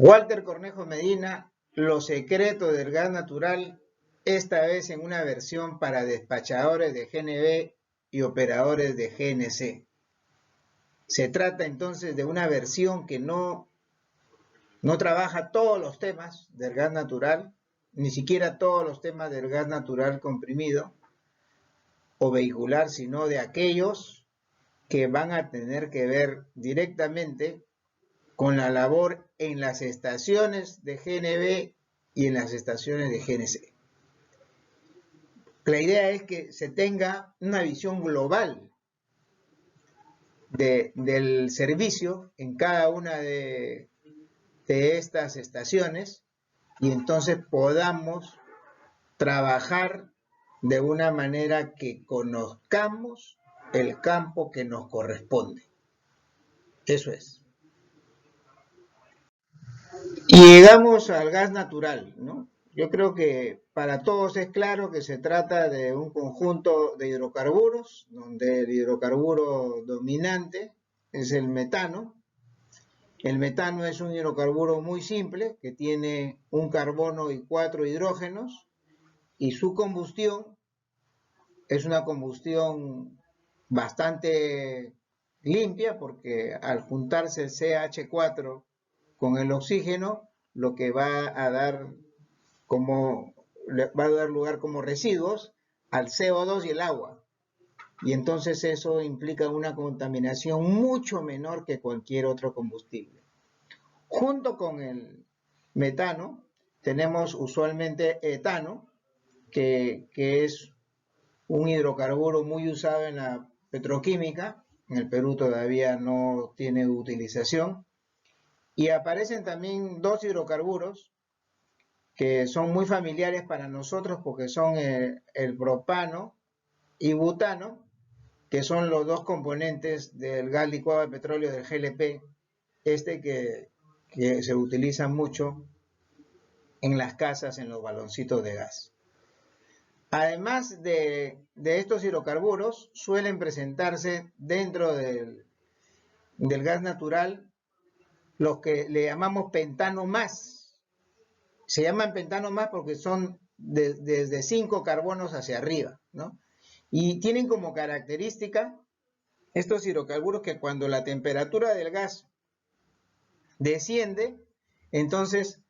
Walter Cornejo Medina, Los secretos del gas natural, esta vez en una versión para despachadores de GNB y operadores de GNC. Se trata entonces de una versión que no trabaja todos los temas del gas natural, ni siquiera todos los temas del gas natural comprimido o vehicular, sino de aquellos que van a tener que ver directamente con la labor en las estaciones de GNB y en las estaciones de GNC. La idea es que se tenga una visión global del servicio en cada una de estas estaciones y entonces podamos trabajar de una manera que conozcamos el campo que nos corresponde. Eso es. Y llegamos al gas natural, ¿no? Yo creo que para todos es claro que se trata de un conjunto de hidrocarburos, donde el hidrocarburo dominante es el metano. El metano es un hidrocarburo muy simple, que tiene un carbono y 4 hidrógenos, y su combustión es una combustión bastante limpia, porque al juntarse el CH4 con el oxígeno, lo que va a dar lugar como residuos al CO2 y el agua. Y entonces eso implica una contaminación mucho menor que cualquier otro combustible. Junto con el metano tenemos usualmente etano, que es un hidrocarburo muy usado en la petroquímica. En el Perú todavía no tiene utilización. Y aparecen también dos hidrocarburos que son muy familiares para nosotros porque son el propano y butano, que son los dos componentes del gas licuado de petróleo del GLP, que se utiliza mucho en las casas, en los baloncitos de gas. Además de estos hidrocarburos, suelen presentarse dentro del gas natural los que le llamamos pentano más. Se llaman pentano más porque son desde 5 carbonos hacia arriba, ¿no? Y tienen como característica estos hidrocarburos que cuando la temperatura del gas desciende, entonces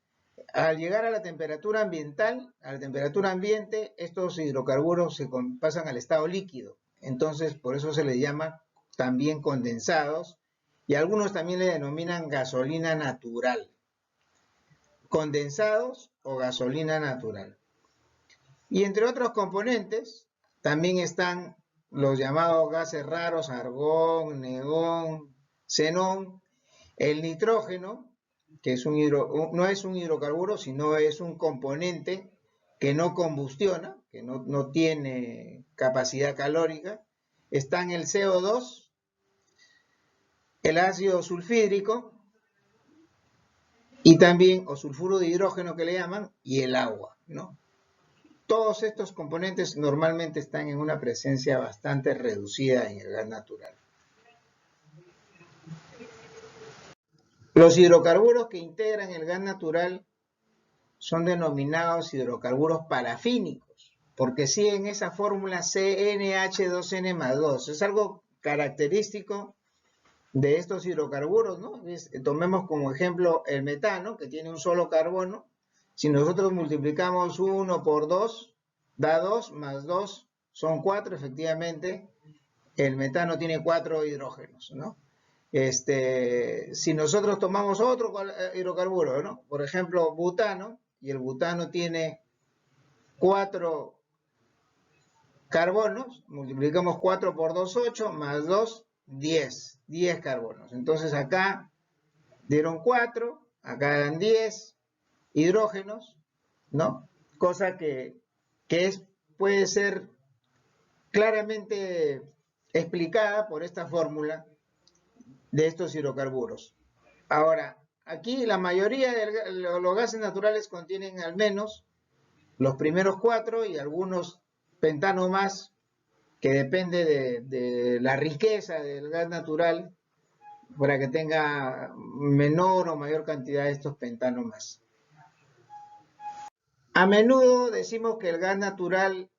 al llegar a la temperatura ambiental, a la temperatura ambiente, estos hidrocarburos pasan al estado líquido. Entonces, por eso se les llama también condensados, y algunos también le denominan gasolina natural. Condensados o gasolina natural. Y entre otros componentes, también están los llamados gases raros, argón, negón, xenón, el nitrógeno, que no es un hidrocarburo, sino es un componente que no combustiona, que no tiene capacidad calórica. Están el CO2, el ácido sulfídrico, y también, o sulfuro de hidrógeno que le llaman, y el agua, ¿no? Todos estos componentes normalmente están en una presencia bastante reducida en el gas natural. Los hidrocarburos que integran el gas natural son denominados hidrocarburos parafínicos, porque siguen esa fórmula CnH2n más 2. Es algo característico de estos hidrocarburos, ¿no? Tomemos como ejemplo el metano, que tiene un solo carbono. Si nosotros multiplicamos 1 por 2, da 2, más 2 son 4, efectivamente. El metano tiene 4 hidrógenos, ¿no? Si nosotros tomamos otro hidrocarburo, ¿no? Por ejemplo, butano, y el butano tiene 4 carbonos, multiplicamos 4 por 2, 8, más 2, 10 carbonos. Entonces acá dieron 4, acá dan 10 hidrógenos, ¿no? Cosa que puede ser claramente explicada por esta fórmula de estos hidrocarburos. Ahora, aquí la mayoría de los gases naturales contienen al menos los primeros 4 y algunos pentano más, que depende de la riqueza del gas natural, para que tenga menor o mayor cantidad de estos pentanos más. A menudo decimos que el gas natural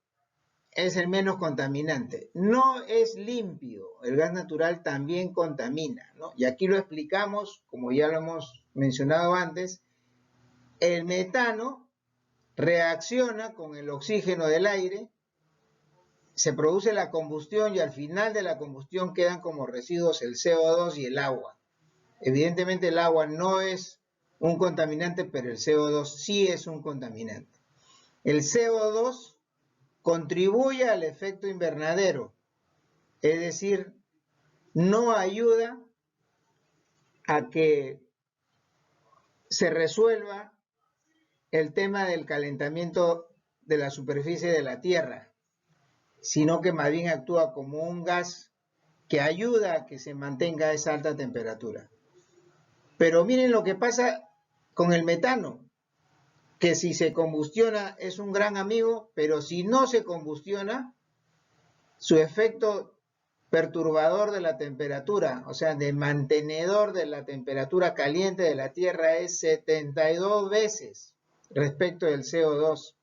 es el menos contaminante. No es limpio, el gas natural también contamina, ¿no? Y aquí lo explicamos, como ya lo hemos mencionado antes, el metano reacciona con el oxígeno del aire, se produce la combustión y al final de la combustión quedan como residuos el CO2 y el agua. Evidentemente el agua no es un contaminante, pero el CO2 sí es un contaminante. El CO2 contribuye al efecto invernadero, es decir, no ayuda a que se resuelva el tema del calentamiento de la superficie de la Tierra, sino que más bien actúa como un gas que ayuda a que se mantenga esa alta temperatura. Pero miren lo que pasa con el metano, que si se combustiona es un gran amigo, pero si no se combustiona, su efecto perturbador de la temperatura, o sea, de mantenedor de la temperatura caliente de la Tierra es 72 veces respecto del CO2.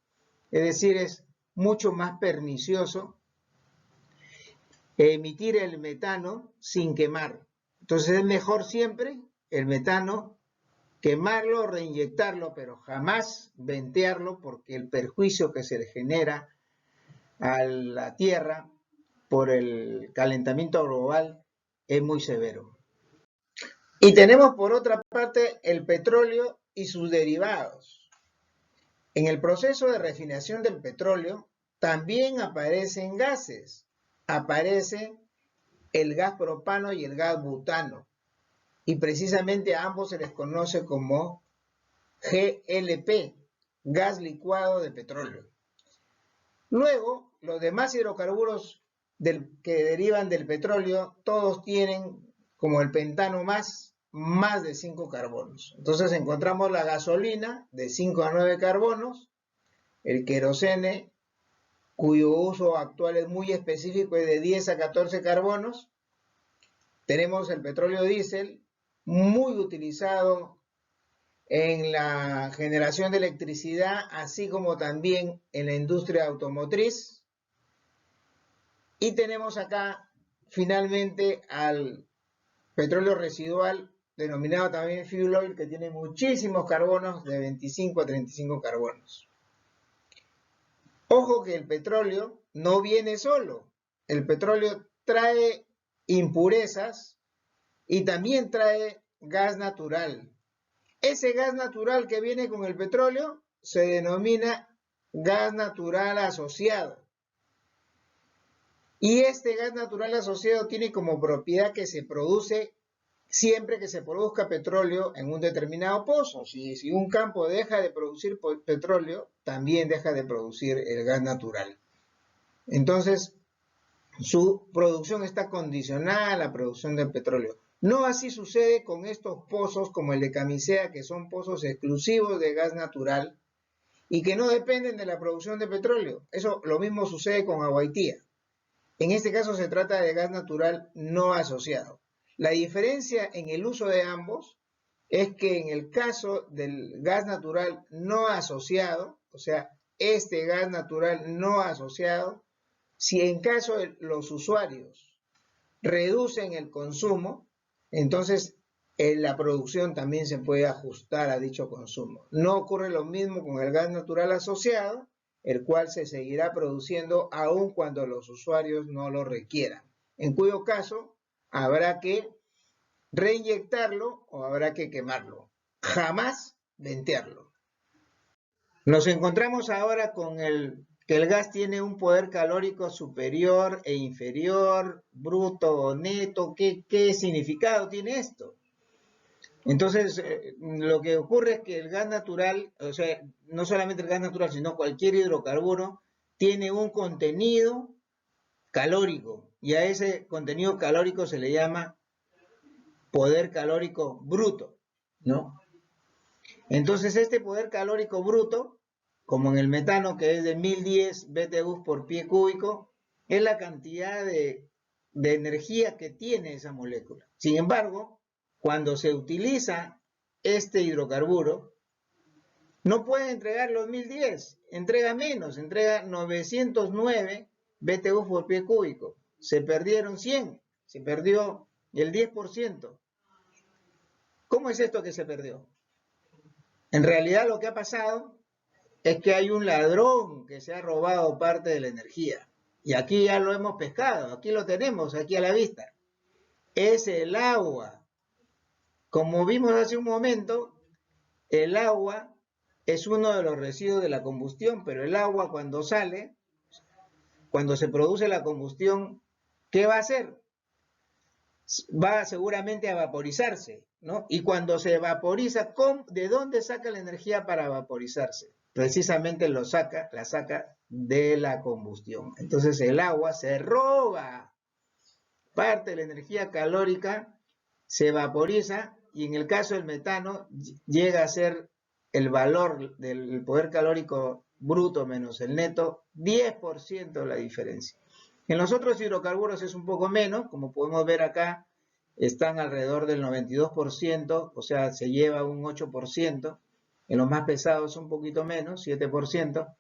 Es decir, es mucho más pernicioso emitir el metano sin quemar. Entonces es mejor siempre el metano quemarlo, reinyectarlo, pero jamás ventearlo porque el perjuicio que se le genera a la Tierra por el calentamiento global es muy severo. Y tenemos por otra parte el petróleo y sus derivados. En el proceso de refinación del petróleo también aparecen gases. Aparece el gas propano y el gas butano. Y precisamente a ambos se les conoce como GLP, gas licuado de petróleo. Luego, los demás hidrocarburos que derivan del petróleo, todos tienen como el pentano más de 5 carbonos. Entonces encontramos la gasolina de 5 a 9 carbonos, el querosene, cuyo uso actual es muy específico, es de 10 a 14 carbonos. Tenemos el petróleo diésel, muy utilizado en la generación de electricidad, así como también en la industria automotriz. Y tenemos acá finalmente al petróleo residual, denominado también fuel oil, que tiene muchísimos carbonos, de 25 a 35 carbonos. Ojo que el petróleo no viene solo. El petróleo trae impurezas y también trae gas natural. Ese gas natural que viene con el petróleo se denomina gas natural asociado. Y este gas natural asociado tiene como propiedad que se produce siempre que se produzca petróleo en un determinado pozo. Si un campo deja de producir petróleo, también deja de producir el gas natural. Entonces, su producción está condicionada a la producción de petróleo. No así sucede con estos pozos como el de Camisea, que son pozos exclusivos de gas natural y que no dependen de la producción de petróleo. Eso lo mismo sucede con Aguaitía. En este caso se trata de gas natural no asociado. La diferencia en el uso de ambos es que en el caso del gas natural no asociado, o sea, este gas natural no asociado, si en caso de los usuarios reducen el consumo, entonces la producción también se puede ajustar a dicho consumo. No ocurre lo mismo con el gas natural asociado, el cual se seguirá produciendo aun cuando los usuarios no lo requieran, en cuyo caso habrá que reinyectarlo o habrá que quemarlo, jamás ventearlo. Nos encontramos ahora con que el gas tiene un poder calórico superior e inferior, bruto o neto. ¿Qué significado tiene esto? Entonces, lo que ocurre es que el gas natural, o sea, no solamente el gas natural, sino cualquier hidrocarburo, tiene un contenido calórico, y a ese contenido calórico se le llama poder calórico bruto, ¿no? Entonces, este poder calórico bruto, como en el metano, que es de 1010 BTU por pie cúbico, es la cantidad de energía que tiene esa molécula. Sin embargo, cuando se utiliza este hidrocarburo, no puede entregar los 1010, entrega menos, entrega 909 BTU por pie cúbico. Se perdieron 100, se perdió el 10%. ¿Cómo es esto que se perdió? En realidad lo que ha pasado es que hay un ladrón que se ha robado parte de la energía. Y aquí ya lo hemos pescado, aquí lo tenemos, aquí a la vista. Es el agua. Como vimos hace un momento, el agua es uno de los residuos de la combustión, pero el agua cuando sale, cuando se produce la combustión, ¿qué va a hacer? Va seguramente a vaporizarse, ¿no? Y cuando se vaporiza, ¿de dónde saca la energía para vaporizarse? Precisamente la saca de la combustión. Entonces el agua se roba parte de la energía calórica, se vaporiza y en el caso del metano llega a ser el valor del poder calórico bruto menos el neto 10% la diferencia. En los otros hidrocarburos es un poco menos, como podemos ver acá, están alrededor del 92%, o sea, se lleva un 8%. En los más pesados un poquito menos, 7%.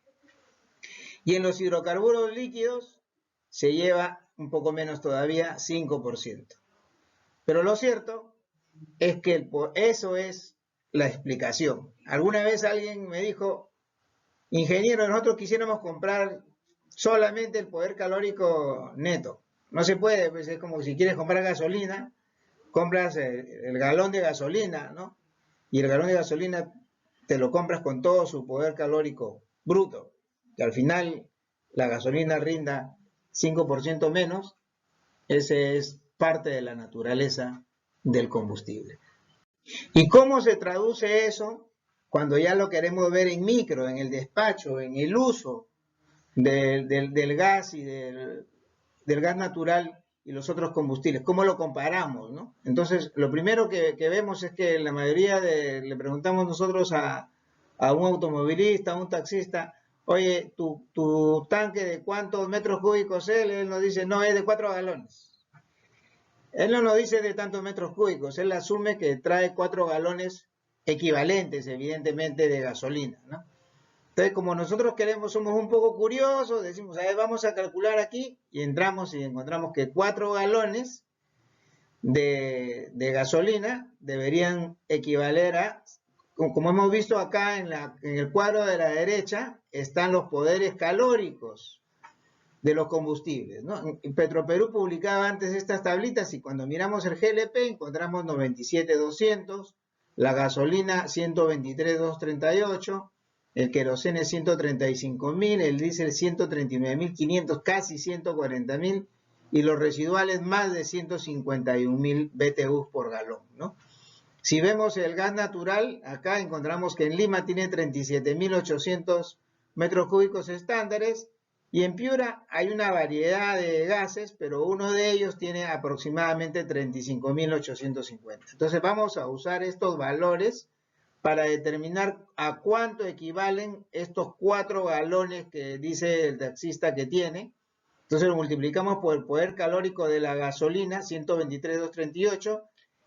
Y en los hidrocarburos líquidos se lleva un poco menos todavía, 5%. Pero lo cierto es que eso es la explicación. Alguna vez alguien me dijo, ingeniero, nosotros quisiéramos comprar solamente el poder calórico neto. No se puede, pues es como si quieres comprar gasolina, compras el galón de gasolina, ¿no? Y el galón de gasolina te lo compras con todo su poder calórico bruto, que al final la gasolina rinda 5% menos. Ese es parte de la naturaleza del combustible. ¿Y cómo se traduce eso cuando ya lo queremos ver en micro, en el despacho, en el uso del gas y del gas natural y los otros combustibles? ¿Cómo lo comparamos, no? Entonces, lo primero que vemos es que la mayoría le preguntamos nosotros a un automovilista, a un taxista, oye, ¿tu tanque de cuántos metros cúbicos es? Él nos dice, no, es de 4 galones. Él no nos dice de tantos metros cúbicos, él asume que trae 4 galones equivalentes, evidentemente, de gasolina, ¿no? Entonces, como nosotros somos un poco curiosos, decimos, a ver, vamos a calcular aquí, y entramos y encontramos que 4 galones de gasolina deberían equivaler a, como hemos visto acá en el cuadro de la derecha, están los poderes calóricos de los combustibles, ¿no? Petroperú publicaba antes estas tablitas y cuando miramos el GLP encontramos 97.200, la gasolina 123.238, el queroseno 135.000, el diésel 139.500, casi 140.000 y los residuales más de 151.000 BTU por galón, ¿no? Si vemos el gas natural, acá encontramos que en Lima tiene 37.800 metros cúbicos estándares, y en Piura hay una variedad de gases, pero uno de ellos tiene aproximadamente 35.850. Entonces vamos a usar estos valores para determinar a cuánto equivalen estos 4 galones que dice el taxista que tiene. Entonces lo multiplicamos por el poder calórico de la gasolina, 123.238,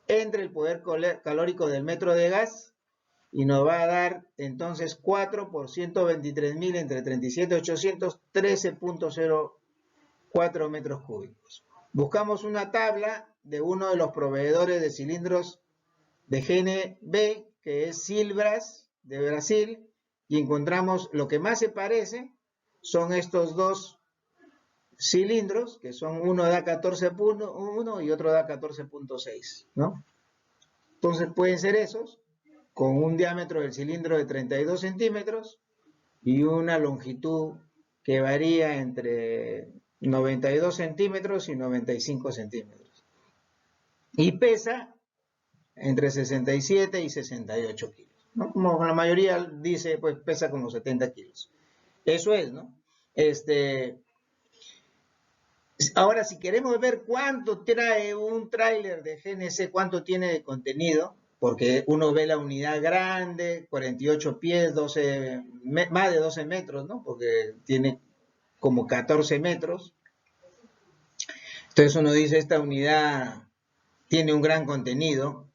entre el poder calórico del metro de gas, y nos va a dar entonces 4 por 123.000 entre 37.800, 13.04 metros cúbicos. Buscamos una tabla de uno de los proveedores de cilindros de GNB, que es Silbras de Brasil, y encontramos lo que más se parece son estos dos cilindros, que son uno da 14.1 y otro da 14.6, ¿no? Entonces pueden ser esos, con un diámetro del cilindro de 32 centímetros y una longitud que varía entre 92 centímetros y 95 centímetros. Y pesa entre 67 y 68 kilos, ¿no? Como la mayoría dice, pues pesa como 70 kilos. Eso es, ¿no? Ahora, si queremos ver cuánto trae un tráiler de GNC, cuánto tiene de contenido, porque uno ve la unidad grande, 48 pies, más de 12 metros, ¿no? Porque tiene como 14 metros. Entonces uno dice, esta unidad tiene un gran contenido.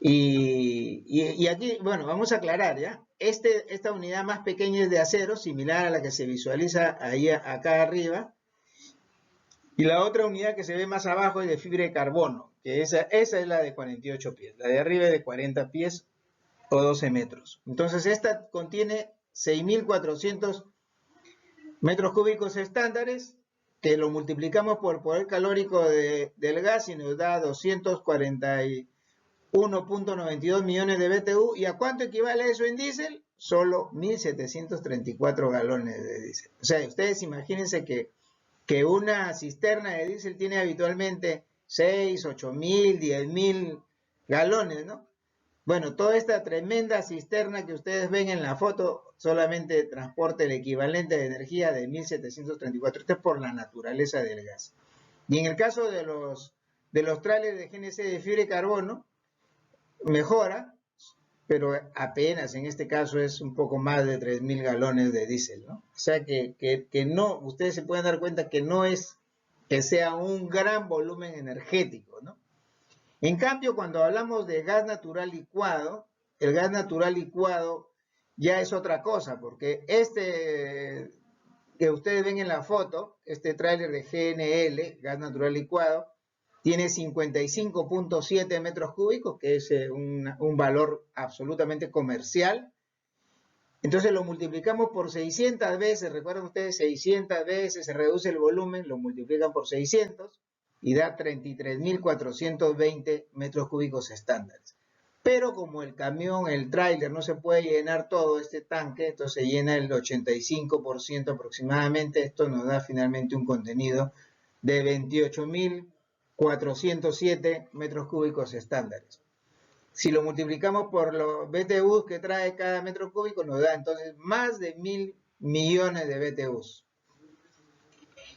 Y aquí, bueno, vamos a aclarar, ¿ya? Esta unidad más pequeña es de acero, similar a la que se visualiza ahí acá arriba. Y la otra unidad que se ve más abajo es de fibra de carbono, que esa es la de 48 pies. La de arriba es de 40 pies o 12 metros. Entonces esta contiene 6.400 metros cúbicos estándares, que lo multiplicamos por poder calórico del gas y nos da 241.92 millones de BTU. ¿Y a cuánto equivale eso en diésel? Solo 1.734 galones de diésel. O sea, ustedes imagínense que una cisterna de diésel tiene habitualmente 6, 8.000, 10.000 galones, ¿no? Bueno, toda esta tremenda cisterna que ustedes ven en la foto solamente transporta el equivalente de energía de 1.734. Esto es por la naturaleza del gas. Y en el caso de los trailers de GNC de fibra de carbono, mejora, pero apenas en este caso es un poco más de 3.000 galones de diésel, ¿no? O sea que no, ustedes se pueden dar cuenta que no es que sea un gran volumen energético, ¿no? En cambio, cuando hablamos de gas natural licuado, el gas natural licuado ya es otra cosa, porque este que ustedes ven en la foto, este tráiler de GNL, gas natural licuado, tiene 55.7 metros cúbicos, que es un valor absolutamente comercial. Entonces lo multiplicamos por 600 veces, recuerden ustedes, 600 veces se reduce el volumen, lo multiplican por 600 y da 33.420 metros cúbicos estándares. Pero como el camión, el tráiler, no se puede llenar todo este tanque, entonces se llena el 85% aproximadamente. Esto nos da finalmente un contenido de 28.407 metros cúbicos estándares. Si lo multiplicamos por los BTUs que trae cada metro cúbico, nos da entonces más de 1.000 millones de BTUs.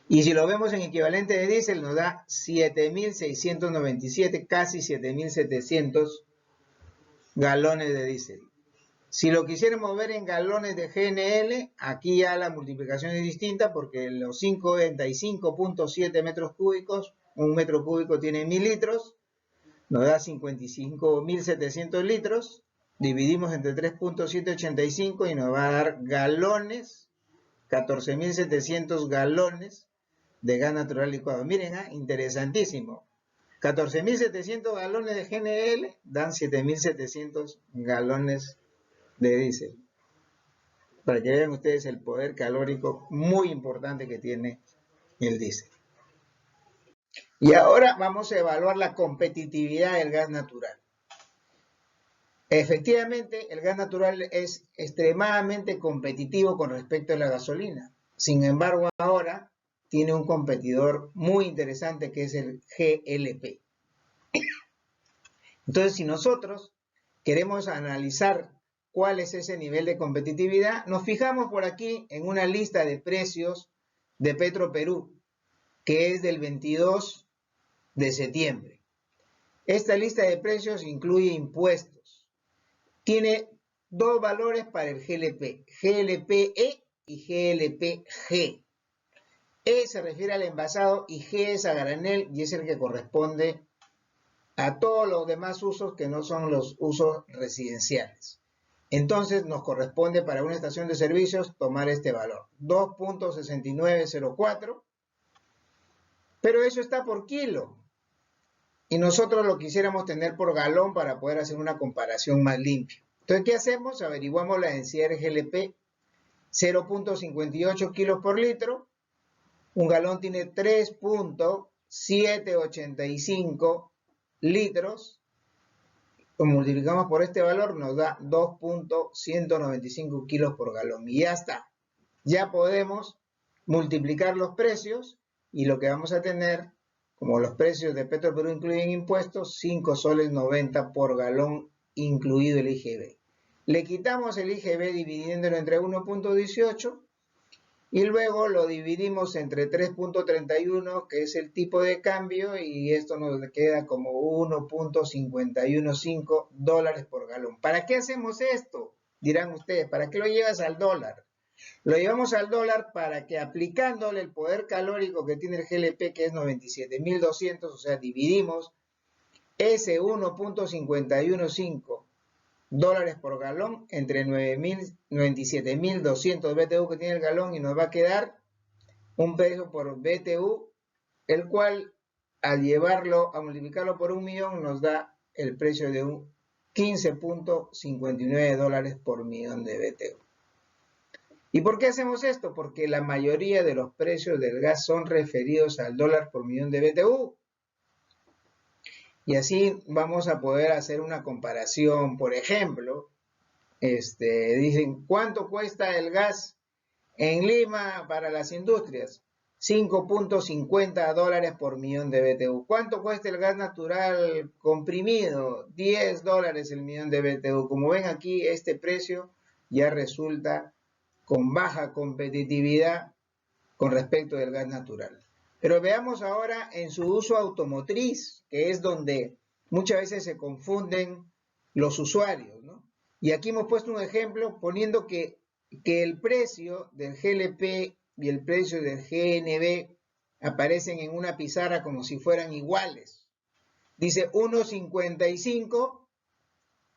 Y si lo vemos en equivalente de diésel, nos da 7.697, casi 7.700 galones de diésel. Si lo quisiéramos ver en galones de GNL, aquí ya la multiplicación es distinta porque los 595.7 metros cúbicos, un metro cúbico tiene 1.000 litros, nos da 55.700 litros, dividimos entre 3.785 y nos va a dar galones, 14.700 galones de gas natural licuado. Miren, interesantísimo. 14.700 galones de GNL dan 7.700 galones de diésel. Para que vean ustedes el poder calórico muy importante que tiene el diésel. Y ahora vamos a evaluar la competitividad del gas natural. Efectivamente, el gas natural es extremadamente competitivo con respecto a la gasolina. Sin embargo, ahora tiene un competidor muy interesante que es el GLP. Entonces, si nosotros queremos analizar cuál es ese nivel de competitividad, nos fijamos por aquí en una lista de precios de Petroperú, que es del 22 de septiembre. Esta lista de precios incluye impuestos. Tiene dos valores para el GLP, GLP-E y GLP-G. E se refiere al envasado y G es a granel y es el que corresponde a todos los demás usos que no son los usos residenciales. Entonces nos corresponde para una estación de servicios tomar este valor, 2.6904, pero eso está por kilo. Y nosotros lo quisiéramos tener por galón para poder hacer una comparación más limpia. Entonces, ¿qué hacemos? Averiguamos la densidad de GLP, 0.58 kilos por litro. Un galón tiene 3.785 litros. Lo multiplicamos por este valor, nos da 2.195 kilos por galón. Y ya está. Ya podemos multiplicar los precios y lo que vamos a tener, como los precios de Petroperú incluyen impuestos, 5 soles 90 por galón, incluido el IGB. Le quitamos el IGB dividiéndolo entre 1.18 y luego lo dividimos entre 3.31, que es el tipo de cambio, y esto nos queda como 1.515 dólares por galón. ¿Para qué hacemos esto? Dirán ustedes, ¿para qué lo llevas al dólar? Lo llevamos al dólar para que aplicándole el poder calórico que tiene el GLP, que es 97.200, o sea, dividimos ese 1.515 dólares por galón entre 97.200 BTU que tiene el galón, y nos va a quedar un peso por BTU, el cual al llevarlo a multiplicarlo por 1.000.000 nos da el precio de un 15.59 dólares por millón de BTU. ¿Y por qué hacemos esto? Porque la mayoría de los precios del gas son referidos al dólar por millón de BTU. Y así vamos a poder hacer una comparación. Por ejemplo, dicen, ¿cuánto cuesta el gas en Lima para las industrias? 5.50 dólares por millón de BTU. ¿Cuánto cuesta el gas natural comprimido? 10 dólares el millón de BTU. Como ven aquí, este precio ya resulta con baja competitividad con respecto del gas natural. Pero veamos ahora en su uso automotriz, que es donde muchas veces se confunden los usuarios, ¿no? Y aquí hemos puesto un ejemplo poniendo que el precio del GLP y el precio del GNB aparecen en una pizarra como si fueran iguales. Dice 1.55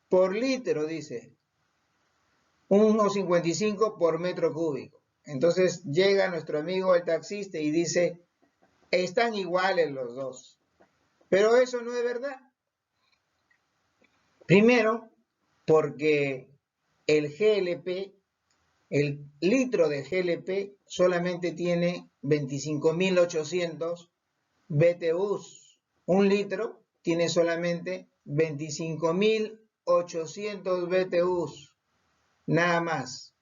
por litro, dice 1.55 por metro cúbico. Entonces llega nuestro amigo el taxista y dice, están iguales los dos. Pero eso no es verdad. Primero, porque el GLP, el litro de GLP solamente tiene 25.800 BTUs. Un litro tiene solamente 25.800 BTUs. Nada más.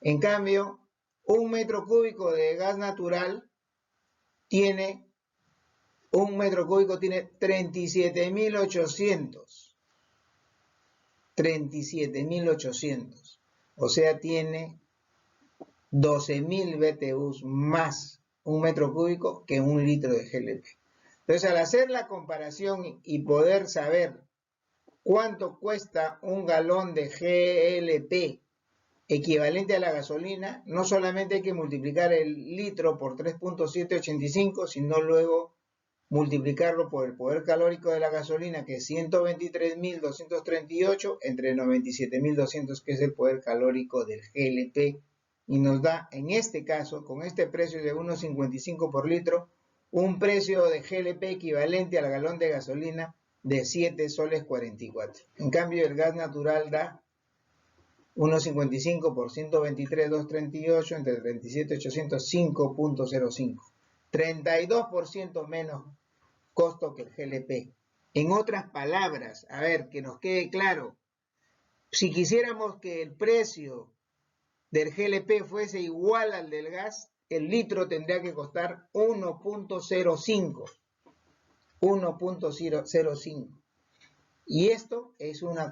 En cambio, un metro cúbico de gas natural tiene 37.800. 37.800. O sea, tiene 12.000 BTUs más un metro cúbico que un litro de GLP. Entonces, al hacer la comparación y poder saber cuánto cuesta un galón de GLP equivalente a la gasolina, no solamente hay que multiplicar el litro por 3.785, sino luego multiplicarlo por el poder calórico de la gasolina, que es 123.238, entre 97.200, que es el poder calórico del GLP, y nos da, en este caso, con este precio de 1.55 por litro, un precio de GLP equivalente al galón de gasolina de 7 soles 44. En cambio, el gas natural da 1.55 por 123.238 entre 37.800, 5.05. 32% menos costo que el GLP. En otras palabras, a ver, que nos quede claro, si quisiéramos que el precio del GLP fuese igual al del gas, el litro tendría que costar 1.05. 1.05. Y esto es una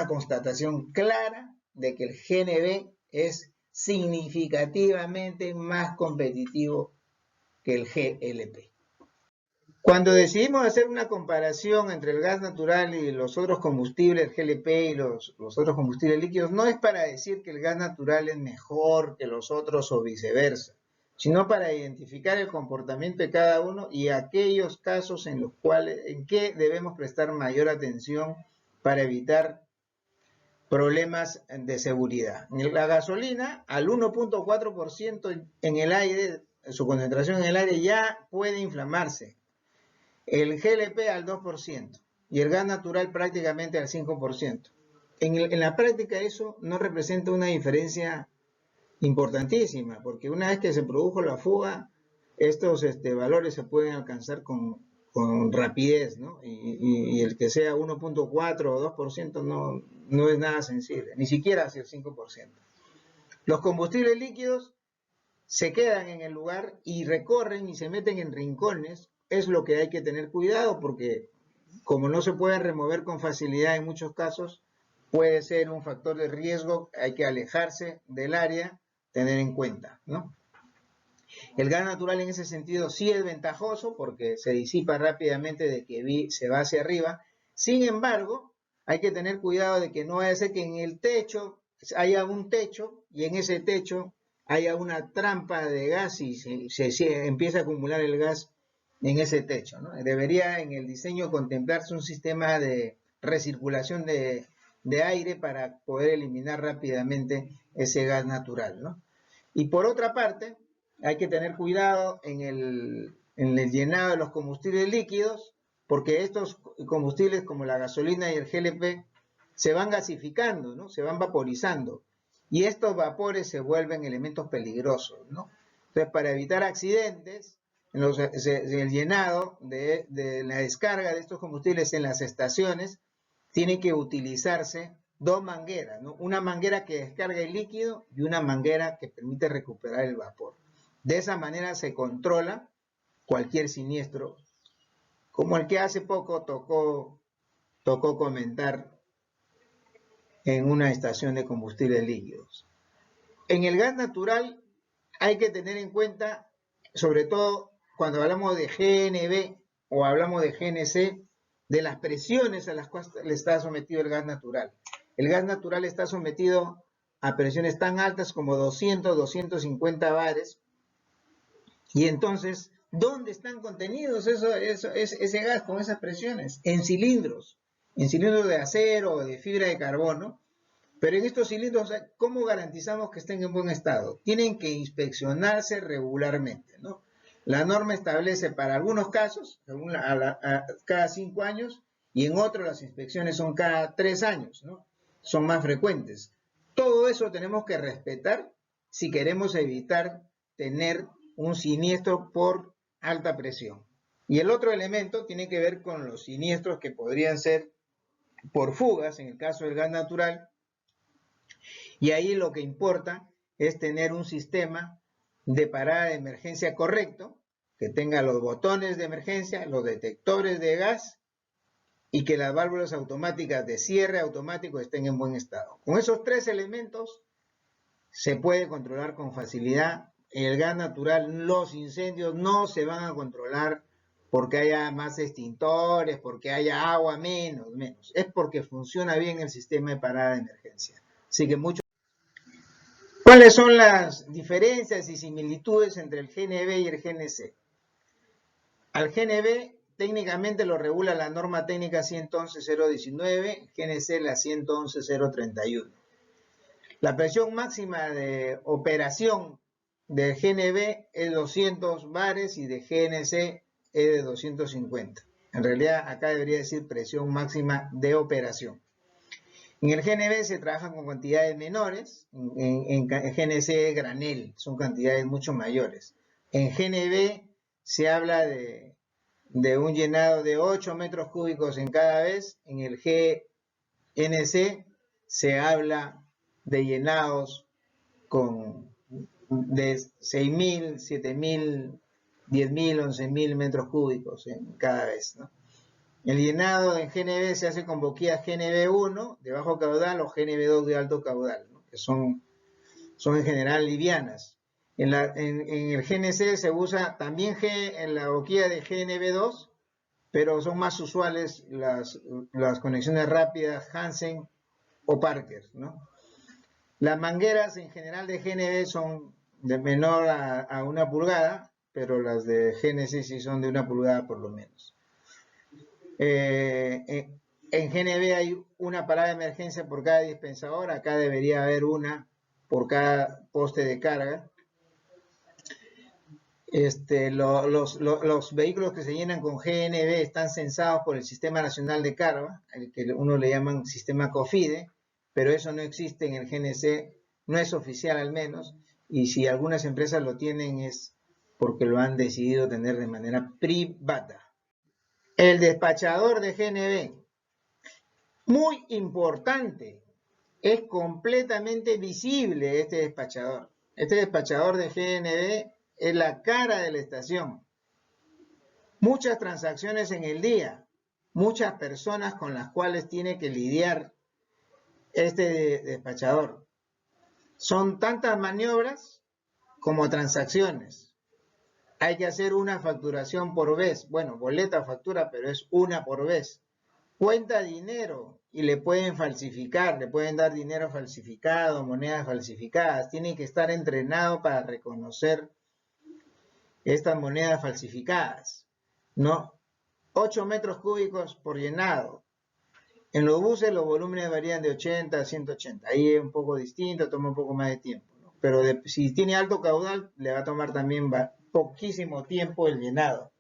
constatación clara de que el GNB es significativamente más competitivo que el GLP. Cuando decidimos hacer una comparación entre el gas natural y los otros combustibles, el GLP y los otros combustibles líquidos, no es para decir que el gas natural es mejor que los otros o viceversa, sino para identificar el comportamiento de cada uno y aquellos casos en que debemos prestar mayor atención para evitar problemas de seguridad. La gasolina, al 1.4% en el aire, su concentración en el aire ya puede inflamarse. El GLP al 2% y el gas natural prácticamente al 5%. En la práctica eso no representa una diferencia importantísima, porque una vez que se produjo la fuga, estos valores se pueden alcanzar con rapidez, ¿no? Y el que sea 1.4 o 2% no es nada sensible, ni siquiera hacia el 5%. Los combustibles líquidos se quedan en el lugar y recorren y se meten en rincones. Es lo que hay que tener cuidado, porque como no se pueden remover con facilidad en muchos casos, puede ser un factor de riesgo, hay que alejarse del área, tener en cuenta, ¿no? El gas natural en ese sentido sí es ventajoso porque se disipa rápidamente de que se va hacia arriba. Sin embargo, hay que tener cuidado de que no vaya a ser que en el techo haya un techo y en ese techo haya una trampa de gas y se empieza a acumular el gas en ese techo, ¿no? Debería en el diseño contemplarse un sistema de recirculación de aire para poder eliminar rápidamente ese gas natural, ¿no? Y por otra parte, hay que tener cuidado en el llenado de los combustibles líquidos, porque estos combustibles como la gasolina y el GLP se van gasificando, ¿no? Se van vaporizando, y estos vapores se vuelven elementos peligrosos, ¿no? Entonces, para evitar accidentes, el llenado de la descarga de estos combustibles en las estaciones tiene que utilizarse dos mangueras, ¿no? Una manguera que descarga el líquido y una manguera que permite recuperar el vapor. De esa manera se controla cualquier siniestro, como el que hace poco tocó comentar en una estación de combustibles líquidos. En el gas natural hay que tener en cuenta, sobre todo cuando hablamos de GNB o hablamos de GNC, de las presiones a las cuales le está sometido el gas natural. El gas natural está sometido a presiones tan altas como 200, 250 bares, y entonces, ¿dónde están contenidos ese gas con esas presiones? En cilindros de acero o de fibra de carbono. Pero en estos cilindros, ¿cómo garantizamos que estén en buen estado? Tienen que inspeccionarse regularmente, ¿no? La norma establece para algunos casos, cada 5 años, y en otros las inspecciones son cada 3 años, ¿no? Son más frecuentes. Todo eso tenemos que respetar si queremos evitar tener un siniestro por alta presión. Y el otro elemento tiene que ver con los siniestros que podrían ser por fugas, en el caso del gas natural, y ahí lo que importa es tener un sistema de parada de emergencia correcto, que tenga los botones de emergencia, los detectores de gas y que las válvulas automáticas de cierre automático estén en buen estado. Con esos tres elementos se puede controlar con facilidad el gas natural. Los incendios no se van a controlar porque haya más extintores, porque haya agua, menos. Es porque funciona bien el sistema de parada de emergencia. Así que mucho. ¿Cuáles son las diferencias y similitudes entre el GNB y el GNC? Al GNB técnicamente lo regula la norma técnica 111.019, GNC la 111.031. La presión máxima de operación de GNB es 200 bares y de GNC es de 250. En realidad acá debería decir presión máxima de operación. En el GNB se trabaja con cantidades menores, en GNC granel, son cantidades mucho mayores. En GNB se habla de un llenado de 8 metros cúbicos en cada vez, en el GNC se habla de llenados de 6.000, 7.000, 10.000, 11.000 metros cúbicos en cada vez, ¿no? El llenado en GNB se hace con boquillas GNB1 de bajo caudal o GNB2 de alto caudal, ¿no? Que son en general livianas. En el GNC se usa también en la boquilla de GNB2, pero son más usuales las conexiones rápidas Hansen o Parker, ¿no? Las mangueras en general de GNB son de menor a 1 pulgada, pero las de GNC sí son de 1 pulgada por lo menos. En GNB hay una parada de emergencia por cada dispensador, acá debería haber una por cada poste de carga. Los vehículos que se llenan con GNB están censados por el Sistema Nacional de Carga, el que uno le llaman sistema COFIDE, pero eso no existe en el GNC, no es oficial al menos, y si algunas empresas lo tienen es porque lo han decidido tener de manera privada. El despachador de GNB, muy importante, es completamente visible este despachador. Este despachador de GNB es la cara de la estación. Muchas transacciones en el día, muchas personas con las cuales tiene que lidiar este despachador. Son tantas maniobras como transacciones. Hay que hacer una facturación por vez. Bueno, boleta o factura, pero es una por vez. Cuenta dinero y le pueden falsificar, le pueden dar dinero falsificado, monedas falsificadas. Tiene que estar entrenado para reconocer estas monedas falsificadas. ¿no? 8 metros cúbicos por llenado. En los buses los volúmenes varían de 80 a 180. Ahí es un poco distinto, toma un poco más de tiempo, ¿no? Pero si tiene alto caudal, le va a tomar también poquísimo tiempo el llenado.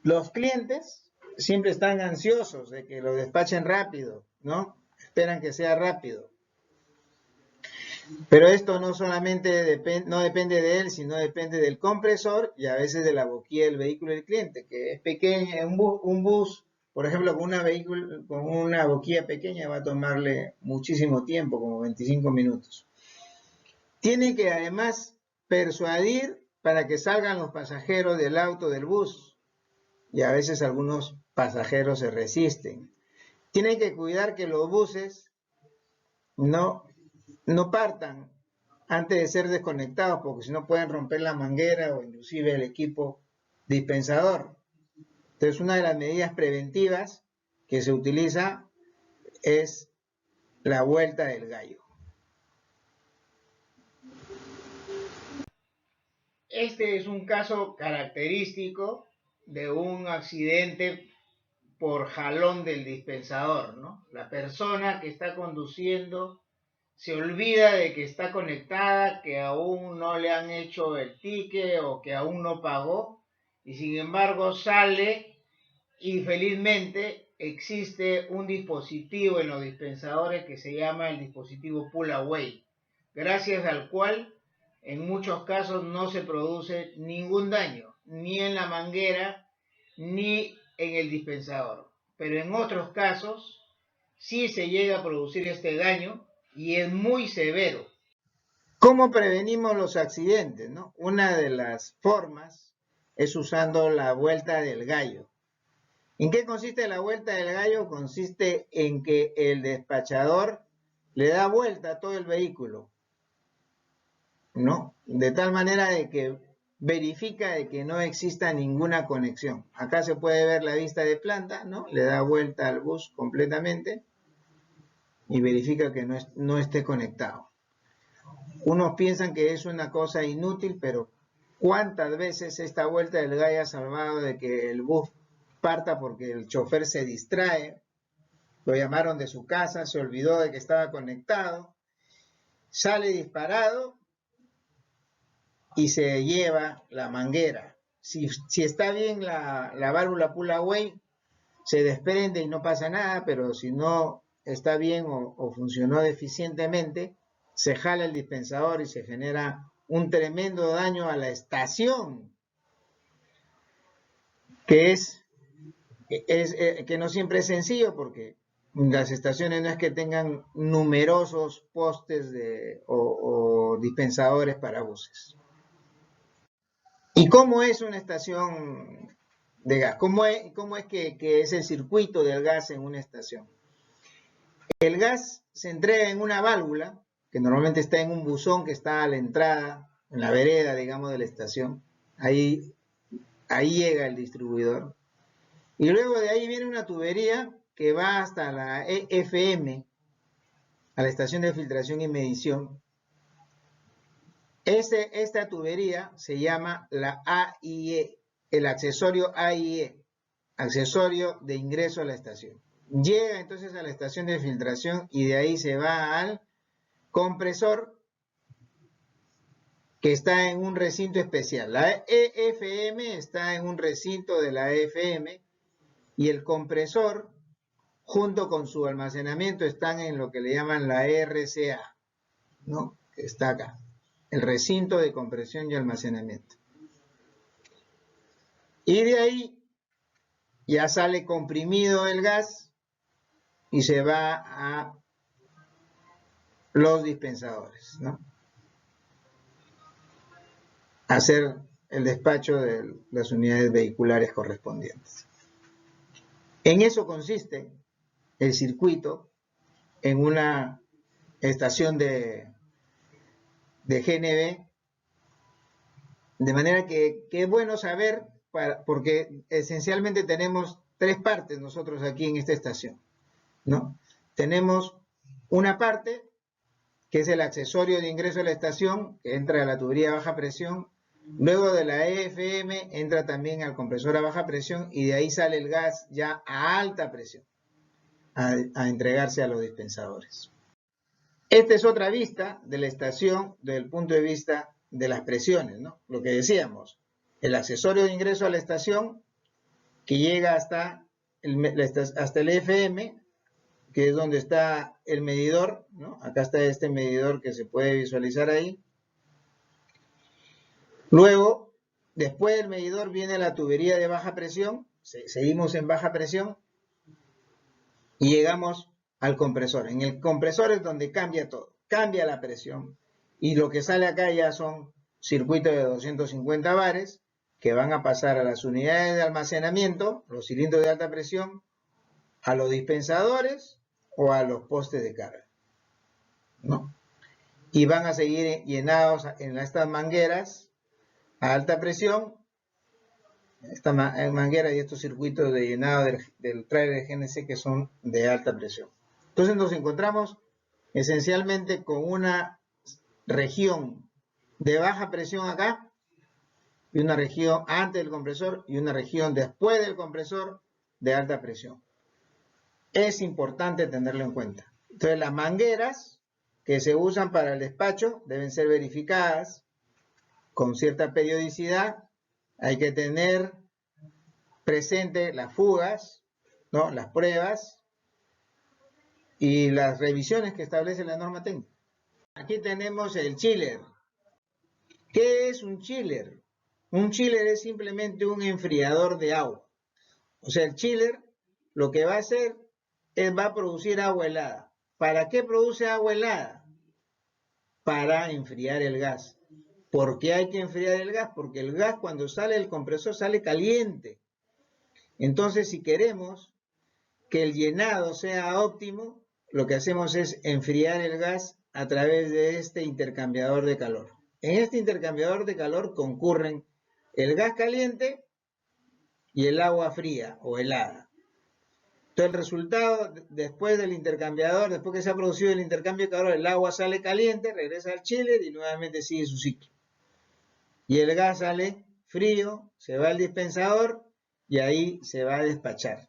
Los clientes siempre están ansiosos de que lo despachen rápido, ¿no? Esperan que sea rápido. Pero esto no solamente no depende de él, sino depende del compresor y a veces de la boquilla del vehículo del cliente, que es pequeña. Un bus, por ejemplo, con una boquilla pequeña va a tomarle muchísimo tiempo, como 25 minutos. Tiene que además persuadir para que salgan los pasajeros del auto del bus y a veces algunos pasajeros se resisten. Tiene que cuidar que los buses no partan antes de ser desconectados, porque si no pueden romper la manguera o inclusive el equipo dispensador. Entonces, una de las medidas preventivas que se utiliza es la vuelta del gallo. Este es un caso característico de un accidente por jalón del dispensador, ¿no? La persona que está conduciendo se olvida de que está conectada, que aún no le han hecho el ticket o que aún no pagó, y sin embargo sale y felizmente existe un dispositivo en los dispensadores que se llama el dispositivo pull away, gracias al cual en muchos casos no se produce ningún daño, ni en la manguera ni en el dispensador. Pero en otros casos sí se llega a producir este daño y es muy severo. ¿Cómo prevenimos los accidentes, no? Una de las formas es usando la vuelta del gallo. ¿En qué consiste la vuelta del gallo? Consiste en que el despachador le da vuelta a todo el vehículo, ¿no? De tal manera de que verifica de que no exista ninguna conexión. Acá se puede ver la vista de planta, ¿no? Le da vuelta al bus completamente y verifica que no esté conectado. Unos piensan que es una cosa inútil, pero ¿cuántas veces esta vuelta del gallo ha salvado de que el bus parta porque el chofer se distrae? Lo llamaron de su casa, se olvidó de que estaba conectado, sale disparado y se lleva la manguera. Si está bien la válvula pull away, se desprende y no pasa nada, pero si no está bien o funcionó deficientemente, se jala el dispensador y se genera un tremendo daño a la estación, que que no siempre es sencillo, porque las estaciones no es que tengan numerosos postes o dispensadores para buses. ¿Y cómo es una estación de gas? ¿Cómo es que es el circuito del gas en una estación? El gas se entrega en una válvula, que normalmente está en un buzón que está a la entrada, en la vereda, digamos, de la estación. Ahí llega el distribuidor. Y luego de ahí viene una tubería que va hasta la EFM, a la estación de filtración y medición. Esta tubería se llama la AIE, el accesorio AIE, accesorio de ingreso a la estación. Llega entonces a la estación de filtración y de ahí se va al compresor que está en un recinto especial. La EFM está en un recinto de la EFM y el compresor junto con su almacenamiento están en lo que le llaman la RCA, ¿no? Que está acá, el recinto de compresión y almacenamiento. Y de ahí ya sale comprimido el gas y se va a los dispensadores, ¿no? Hacer el despacho de las unidades vehiculares correspondientes. En eso consiste el circuito en una estación de GNV, de manera que es bueno saber, porque esencialmente tenemos tres partes nosotros aquí en esta estación, ¿no? Tenemos una parte que es el accesorio de ingreso a la estación, que entra a la tubería de baja presión, Luego de la EFM entra también al compresor a baja presión y de ahí sale el gas ya a alta presión a entregarse a los dispensadores. Esta es otra vista de la estación desde el punto de vista de las presiones, ¿no? Lo que decíamos, el accesorio de ingreso a la estación que llega hasta el FM, que es donde está el medidor, ¿no? Acá está este medidor que se puede visualizar ahí. Luego, después del medidor viene la tubería de baja presión, seguimos en baja presión y llegamos al compresor. En el compresor es donde cambia todo, cambia la presión y lo que sale acá ya son circuitos de 250 bares que van a pasar a las unidades de almacenamiento, los cilindros de alta presión, a los dispensadores o a los postes de carga, ¿no? Y van a seguir llenados en estas mangueras a alta presión, esta manguera y estos circuitos de llenado del trailer de GNC que son de alta presión. Entonces nos encontramos esencialmente con una región de baja presión acá, y una región antes del compresor y una región después del compresor de alta presión. Es importante tenerlo en cuenta. Entonces las mangueras que se usan para el despacho deben ser verificadas con cierta periodicidad. Hay que tener presente las fugas, ¿no? Las pruebas y las revisiones que establece la norma técnica. Aquí tenemos el chiller. ¿Qué es un chiller? Un chiller es simplemente un enfriador de agua. O sea, el chiller lo que va a hacer es va a producir agua helada. ¿Para qué produce agua helada? Para enfriar el gas. ¿Por qué hay que enfriar el gas? Porque el gas cuando sale del compresor sale caliente. Entonces, si queremos que el llenado sea óptimo, lo que hacemos es enfriar el gas a través de este intercambiador de calor. En este intercambiador de calor concurren el gas caliente y el agua fría o helada. Entonces el resultado, después del intercambiador, después que se ha producido el intercambio de calor, el agua sale caliente, regresa al chiller y nuevamente sigue su ciclo. Y el gas sale frío, se va al dispensador y ahí se va a despachar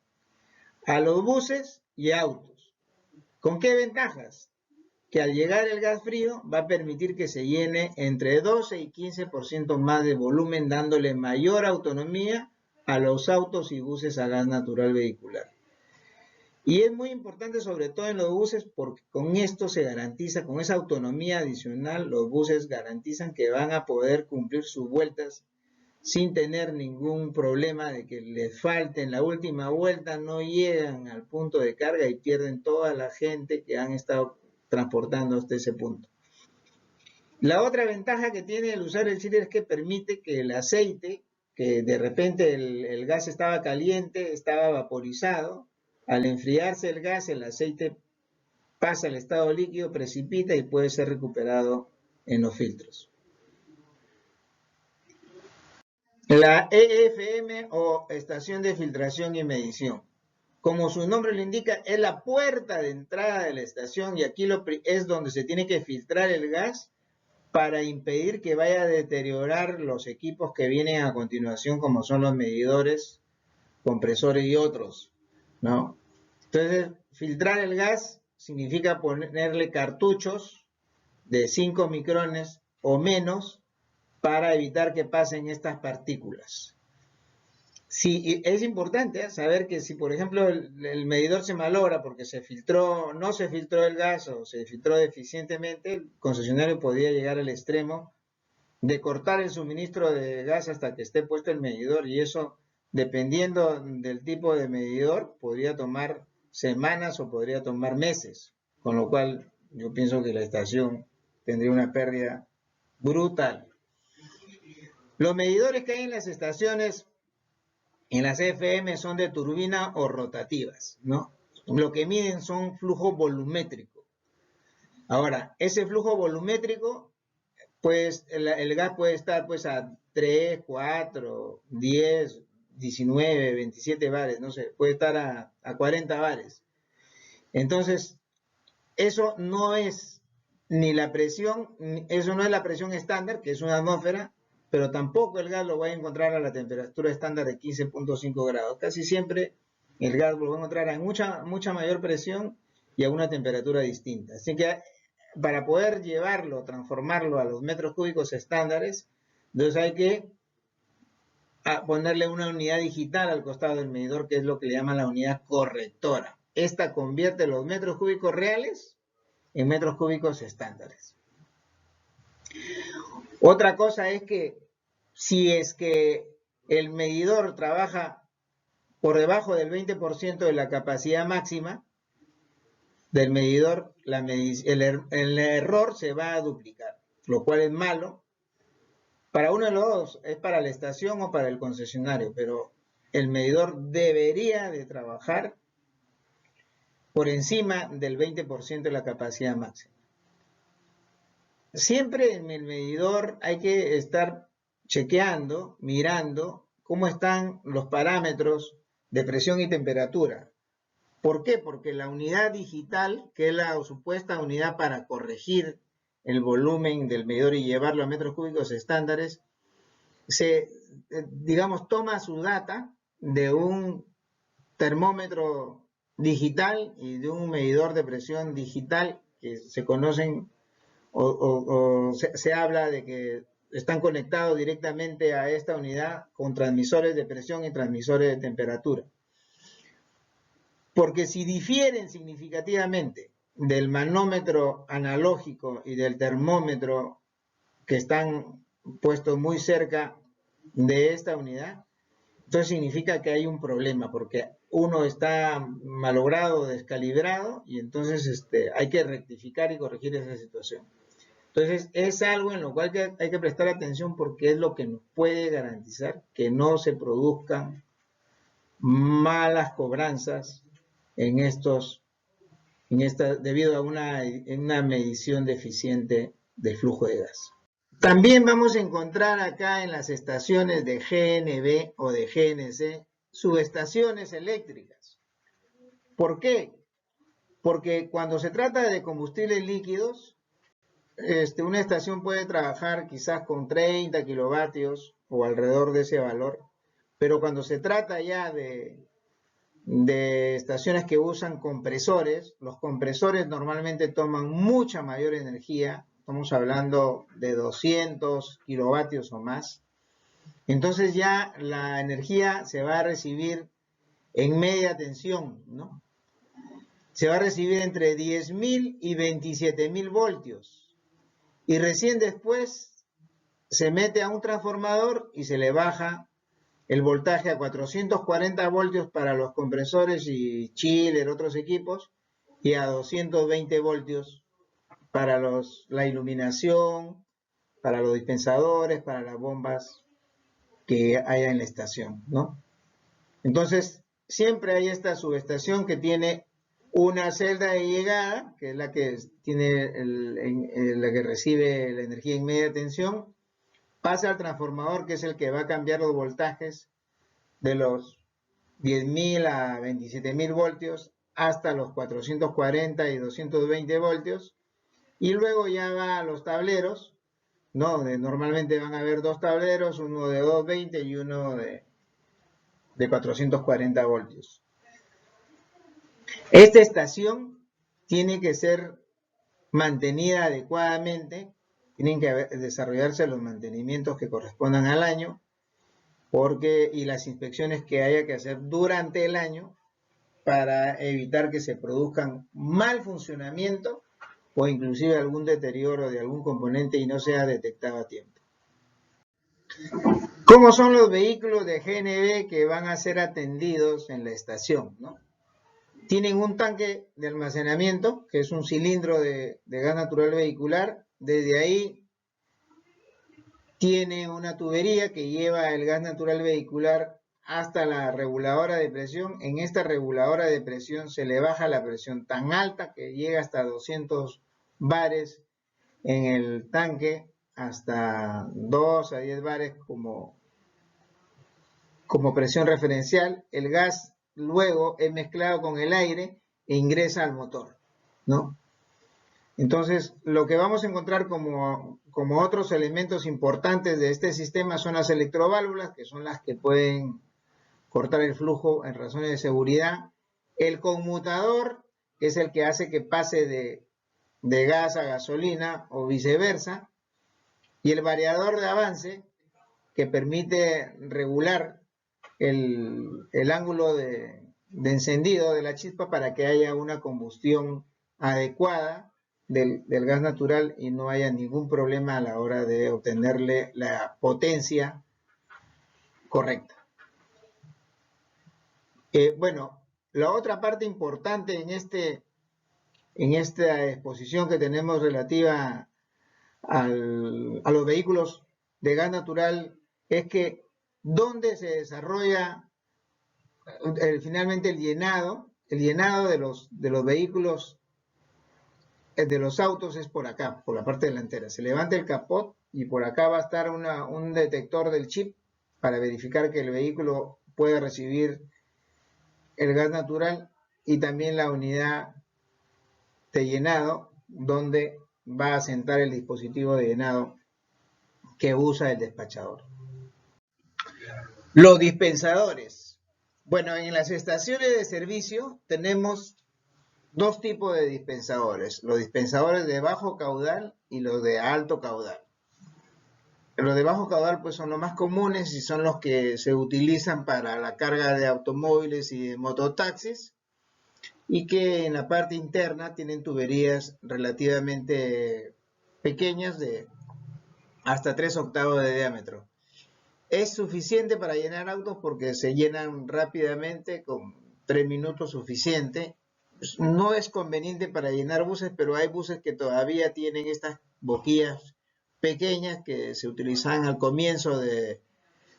a los buses y autos. ¿Con qué ventajas? Que al llegar el gas frío va a permitir que se llene entre 12 y 15% más de volumen, dándole mayor autonomía a los autos y buses a gas natural vehicular. Y es muy importante sobre todo en los buses porque con esto se garantiza, con esa autonomía adicional, los buses garantizan que van a poder cumplir sus vueltas sin tener ningún problema de que les falte en la última vuelta, no llegan al punto de carga y pierden toda la gente que han estado transportando hasta ese punto. La otra ventaja que tiene el usar el chiller es que permite que el aceite, que de repente el gas estaba caliente, estaba vaporizado, al enfriarse el gas, el aceite pasa al estado líquido, precipita y puede ser recuperado en los filtros. La EFM o estación de filtración y medición. Como su nombre lo indica, es la puerta de entrada de la estación y aquí es donde se tiene que filtrar el gas para impedir que vaya a deteriorar los equipos que vienen a continuación, como son los medidores, compresores y otros, ¿no? Entonces, filtrar el gas significa ponerle cartuchos de 5 micrones o menos para evitar que pasen estas partículas. Sí, es importante saber que si, por ejemplo, el medidor se malogra porque no se filtró el gas o se filtró deficientemente, el concesionario podría llegar al extremo de cortar el suministro de gas hasta que esté puesto el medidor y eso, dependiendo del tipo de medidor, podría tomar semanas o podría tomar meses, con lo cual yo pienso que la estación tendría una pérdida brutal. Los medidores que hay en las estaciones, en las FM, son de turbina o rotativas, ¿no? Lo que miden son flujo volumétrico. Ahora, ese flujo volumétrico, pues el gas puede estar pues a 3, 4, 10, 19, 27 bares, no sé, puede estar a 40 bares. Entonces, eso no es ni la presión, eso no es la presión estándar, que es una atmósfera, pero tampoco el gas lo va a encontrar a la temperatura estándar de 15.5 grados. Casi siempre el gas lo va a encontrar a mucha mayor presión y a una temperatura distinta. Así que para poder llevarlo, transformarlo a los metros cúbicos estándares, entonces hay que ponerle una unidad digital al costado del medidor, que es lo que le llaman la unidad correctora. Esta convierte los metros cúbicos reales en metros cúbicos estándares. Otra cosa es que si es que el medidor trabaja por debajo del 20% de la capacidad máxima del medidor, el error se va a duplicar, lo cual es malo. Para uno de los dos, es para la estación o para el concesionario, pero el medidor debería de trabajar por encima del 20% de la capacidad máxima. Siempre en el medidor hay que estar chequeando, mirando cómo están los parámetros de presión y temperatura. ¿Por qué? Porque la unidad digital, que es la supuesta unidad para corregir el volumen del medidor y llevarlo a metros cúbicos estándares, digamos, toma su data de un termómetro digital y de un medidor de presión digital que se conocen o se habla de que están conectados directamente a esta unidad con transmisores de presión y transmisores de temperatura. Porque si difieren significativamente del manómetro analógico y del termómetro que están puestos muy cerca de esta unidad, entonces significa que hay un problema, porque uno está malogrado, descalibrado, y entonces hay que rectificar y corregir esa situación. Entonces es algo en lo cual hay que prestar atención, porque es lo que nos puede garantizar que no se produzcan malas cobranzas debido a una medición deficiente del flujo de gas. También vamos a encontrar acá en las estaciones de GNB o de GNC subestaciones eléctricas. ¿Por qué? Porque cuando se trata de combustibles líquidos, una estación puede trabajar quizás con 30 kilovatios o alrededor de ese valor, pero cuando se trata ya de estaciones que usan compresores, los compresores normalmente toman mucha mayor energía. Estamos hablando de 200 kilovatios o más. Entonces ya la energía se va a recibir en media tensión, ¿no? Se va a recibir entre 10.000 y 27.000 voltios. Y recién después se mete a un transformador y se le baja el voltaje a 440 voltios para los compresores y chiller, otros equipos, y a 220 voltios para la iluminación, para los dispensadores, para las bombas que haya en la estación, ¿no? Entonces, siempre hay esta subestación que tiene una celda de llegada, que es la que tiene la que recibe la energía en media tensión, pasa al transformador, que es el que va a cambiar los voltajes de los 10.000 a 27.000 voltios hasta los 440 y 220 voltios, y luego ya va a los tableros, ¿no? Normalmente van a haber dos tableros, uno de 220 y uno de 440 voltios. Esta estación tiene que ser mantenida adecuadamente, tienen que desarrollarse los mantenimientos que correspondan al año, y las inspecciones que haya que hacer durante el año para evitar que se produzcan mal funcionamiento o inclusive algún deterioro de algún componente y no sea detectado a tiempo. ¿Cómo son los vehículos de GNB que van a ser atendidos en la estación, ¿no? Tienen un tanque de almacenamiento, que es un cilindro de gas natural vehicular. Desde ahí tiene una tubería que lleva el gas natural vehicular hasta la reguladora de presión. En esta reguladora de presión se le baja la presión tan alta que llega hasta 200 bares en el tanque, hasta 2 a 10 bares como presión referencial. El gas luego es mezclado con el aire e ingresa al motor, ¿no? Entonces, lo que vamos a encontrar como otros elementos importantes de este sistema son las electroválvulas, que son las que pueden cortar el flujo en razones de seguridad. El conmutador, que es el que hace que pase de gas a gasolina o viceversa. Y el variador de avance, que permite regular el ángulo de encendido de la chispa para que haya una combustión adecuada del gas natural y no haya ningún problema a la hora de obtenerle la potencia correcta. Bueno, la otra parte importante en esta exposición que tenemos relativa a los vehículos de gas natural es que ¿dónde se desarrolla finalmente el llenado de los vehículos, de los autos? Es por acá, por la parte delantera. Se levanta el capot y por acá va a estar un detector del chip para verificar que el vehículo puede recibir el gas natural, y también la unidad de llenado donde va a sentar el dispositivo de llenado que usa el despachador. Los dispensadores. Bueno, en las estaciones de servicio tenemos dos tipos de dispensadores: los dispensadores de bajo caudal y los de alto caudal. Los de bajo caudal pues son los más comunes y son los que se utilizan para la carga de automóviles y de mototaxis, y que en la parte interna tienen tuberías relativamente pequeñas de hasta 3 octavos de diámetro. Es suficiente para llenar autos porque se llenan rápidamente, con 3 minutos suficiente. No es conveniente para llenar buses, pero hay buses que todavía tienen estas boquillas pequeñas que se utilizaban al comienzo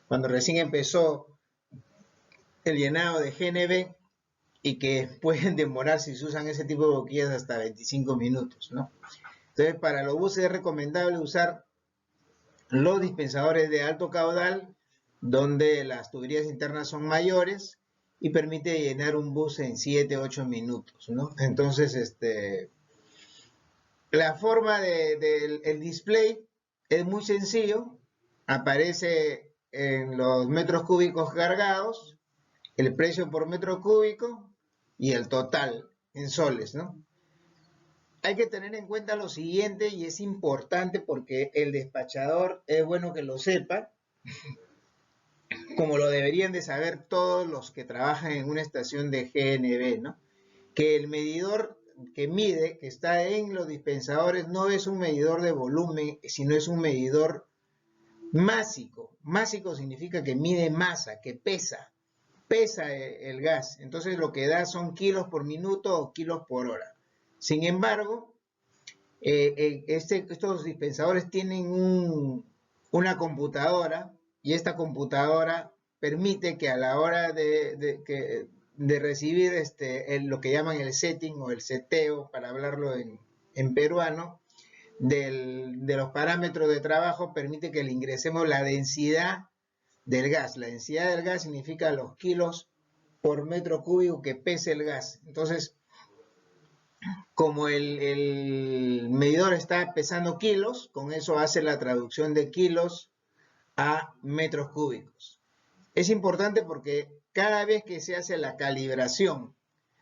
cuando recién empezó el llenado de GNV, y que pueden demorar, si se usan ese tipo de boquillas, hasta 25 minutos, ¿no? Entonces, para los buses es recomendable usar los dispensadores de alto caudal, donde las tuberías internas son mayores y permite llenar un bus en 7-8 minutos, ¿no? Entonces, la forma del display es muy sencillo. Aparece en los metros cúbicos cargados, el precio por metro cúbico y el total en soles, ¿no? Hay que tener en cuenta lo siguiente, y es importante porque el despachador es bueno que lo sepa, como lo deberían de saber todos los que trabajan en una estación de GNV, ¿no? Que el medidor que mide, que está en los dispensadores, no es un medidor de volumen, sino es un medidor másico. Másico significa que mide masa, que pesa el gas. Entonces lo que da son kilos por minuto o kilos por hora. Sin embargo, estos dispensadores tienen una computadora, y esta computadora permite que a la hora de recibir lo que llaman el setting o el seteo, para hablarlo en peruano, de los parámetros de trabajo, permite que le ingresemos la densidad del gas. La densidad del gas significa los kilos por metro cúbico que pese el gas. Entonces, como el medidor está pesando kilos, con eso hace la traducción de kilos a metros cúbicos. Es importante porque cada vez que se hace la calibración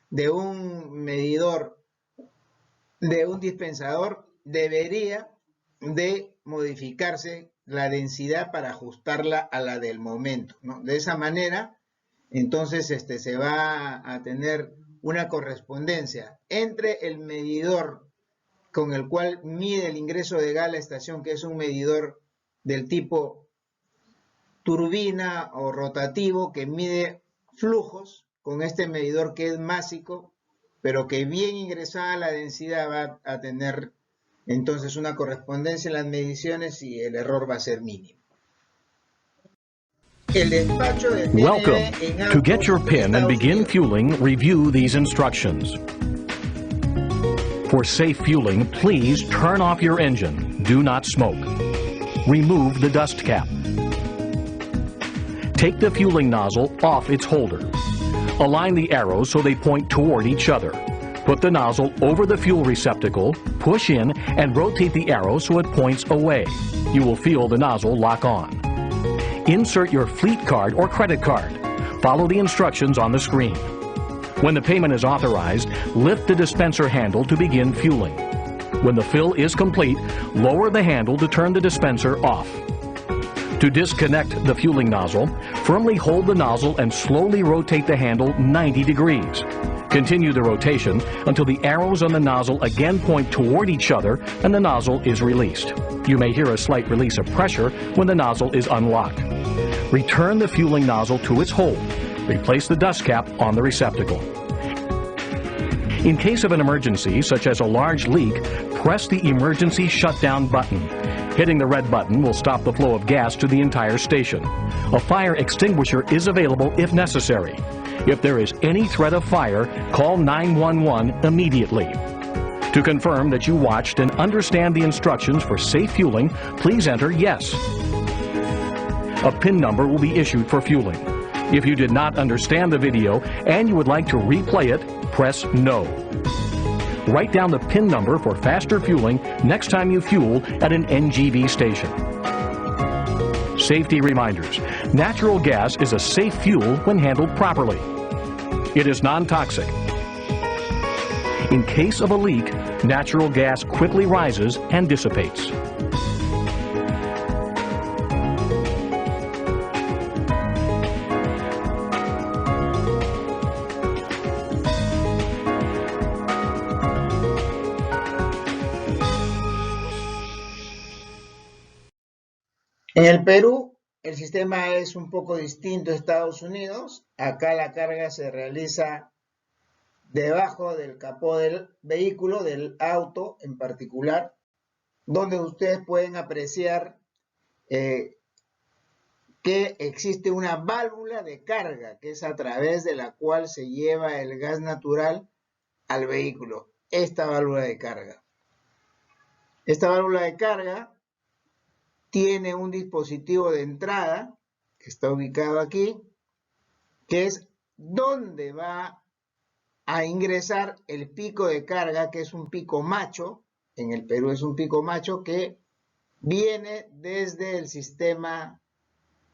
de un medidor, de un dispensador, debería de modificarse la densidad para ajustarla a la del momento, ¿no? De esa manera, entonces se va a tener una correspondencia entre el medidor con el cual mide el ingreso de gas a la estación, que es un medidor del tipo turbina o rotativo, que mide flujos, con este medidor que es másico, pero que bien ingresada la densidad va a tener entonces una correspondencia en las mediciones y el error va a ser mínimo. El despacho de GNV. Welcome. To get your PIN and begin fueling, review these instructions. For safe fueling, please turn off your engine. Do not smoke. Remove the dust cap. Take the fueling nozzle off its holder. Align the arrows so they point toward each other. Put the nozzle over the fuel receptacle, push in, and rotate the arrow so it points away. You will feel the nozzle lock on. Insert your fleet card or credit card. Follow the instructions on the screen. When the payment is authorized, lift the dispenser handle to begin fueling. When the fill is complete, lower the handle to turn the dispenser off. To disconnect the fueling nozzle, firmly hold the nozzle and slowly rotate the handle 90 degrees. Continue the rotation until the arrows on the nozzle again point toward each other and the nozzle is released. You may hear a slight release of pressure when the nozzle is unlocked. Return the fueling nozzle to its hold. Replace the dust cap on the receptacle. In case of an emergency, such as a large leak, press the emergency shutdown button. Hitting the red button will stop the flow of gas to the entire station. A fire extinguisher is available if necessary. If there is any threat of fire, call 911 immediately. To confirm that you watched and understand the instructions for safe fueling, please enter yes. A PIN number will be issued for fueling. If you did not understand the video and you would like to replay it, press no. Write down the PIN number for faster fueling next time you fuel at an NGV station. Safety reminders. Natural gas is a safe fuel when handled properly. It is non-toxic. In case of a leak, natural gas quickly rises and dissipates. En el Perú, el sistema es un poco distinto a Estados Unidos. Acá la carga se realiza debajo del capó del vehículo, del auto en particular, donde ustedes pueden apreciar que existe una válvula de carga, que es a través de la cual se lleva el gas natural al vehículo. Esta válvula de carga. Esta válvula de carga tiene un dispositivo de entrada, que está ubicado aquí, que es donde va a ingresar el pico de carga, que es un pico macho. En el Perú es un pico macho que viene desde el sistema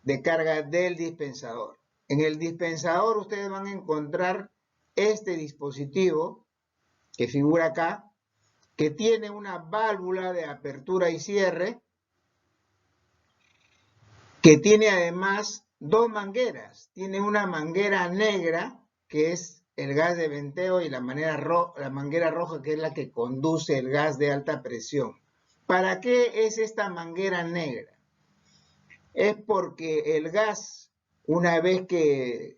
de carga del dispensador. En el dispensador ustedes van a encontrar este dispositivo que figura acá, que tiene una válvula de apertura y cierre, que tiene además dos mangueras. Tiene una manguera negra, que es el gas de venteo, y la manguera roja, que es la que conduce el gas de alta presión. ¿Para qué es esta manguera negra? Es porque el gas, una vez que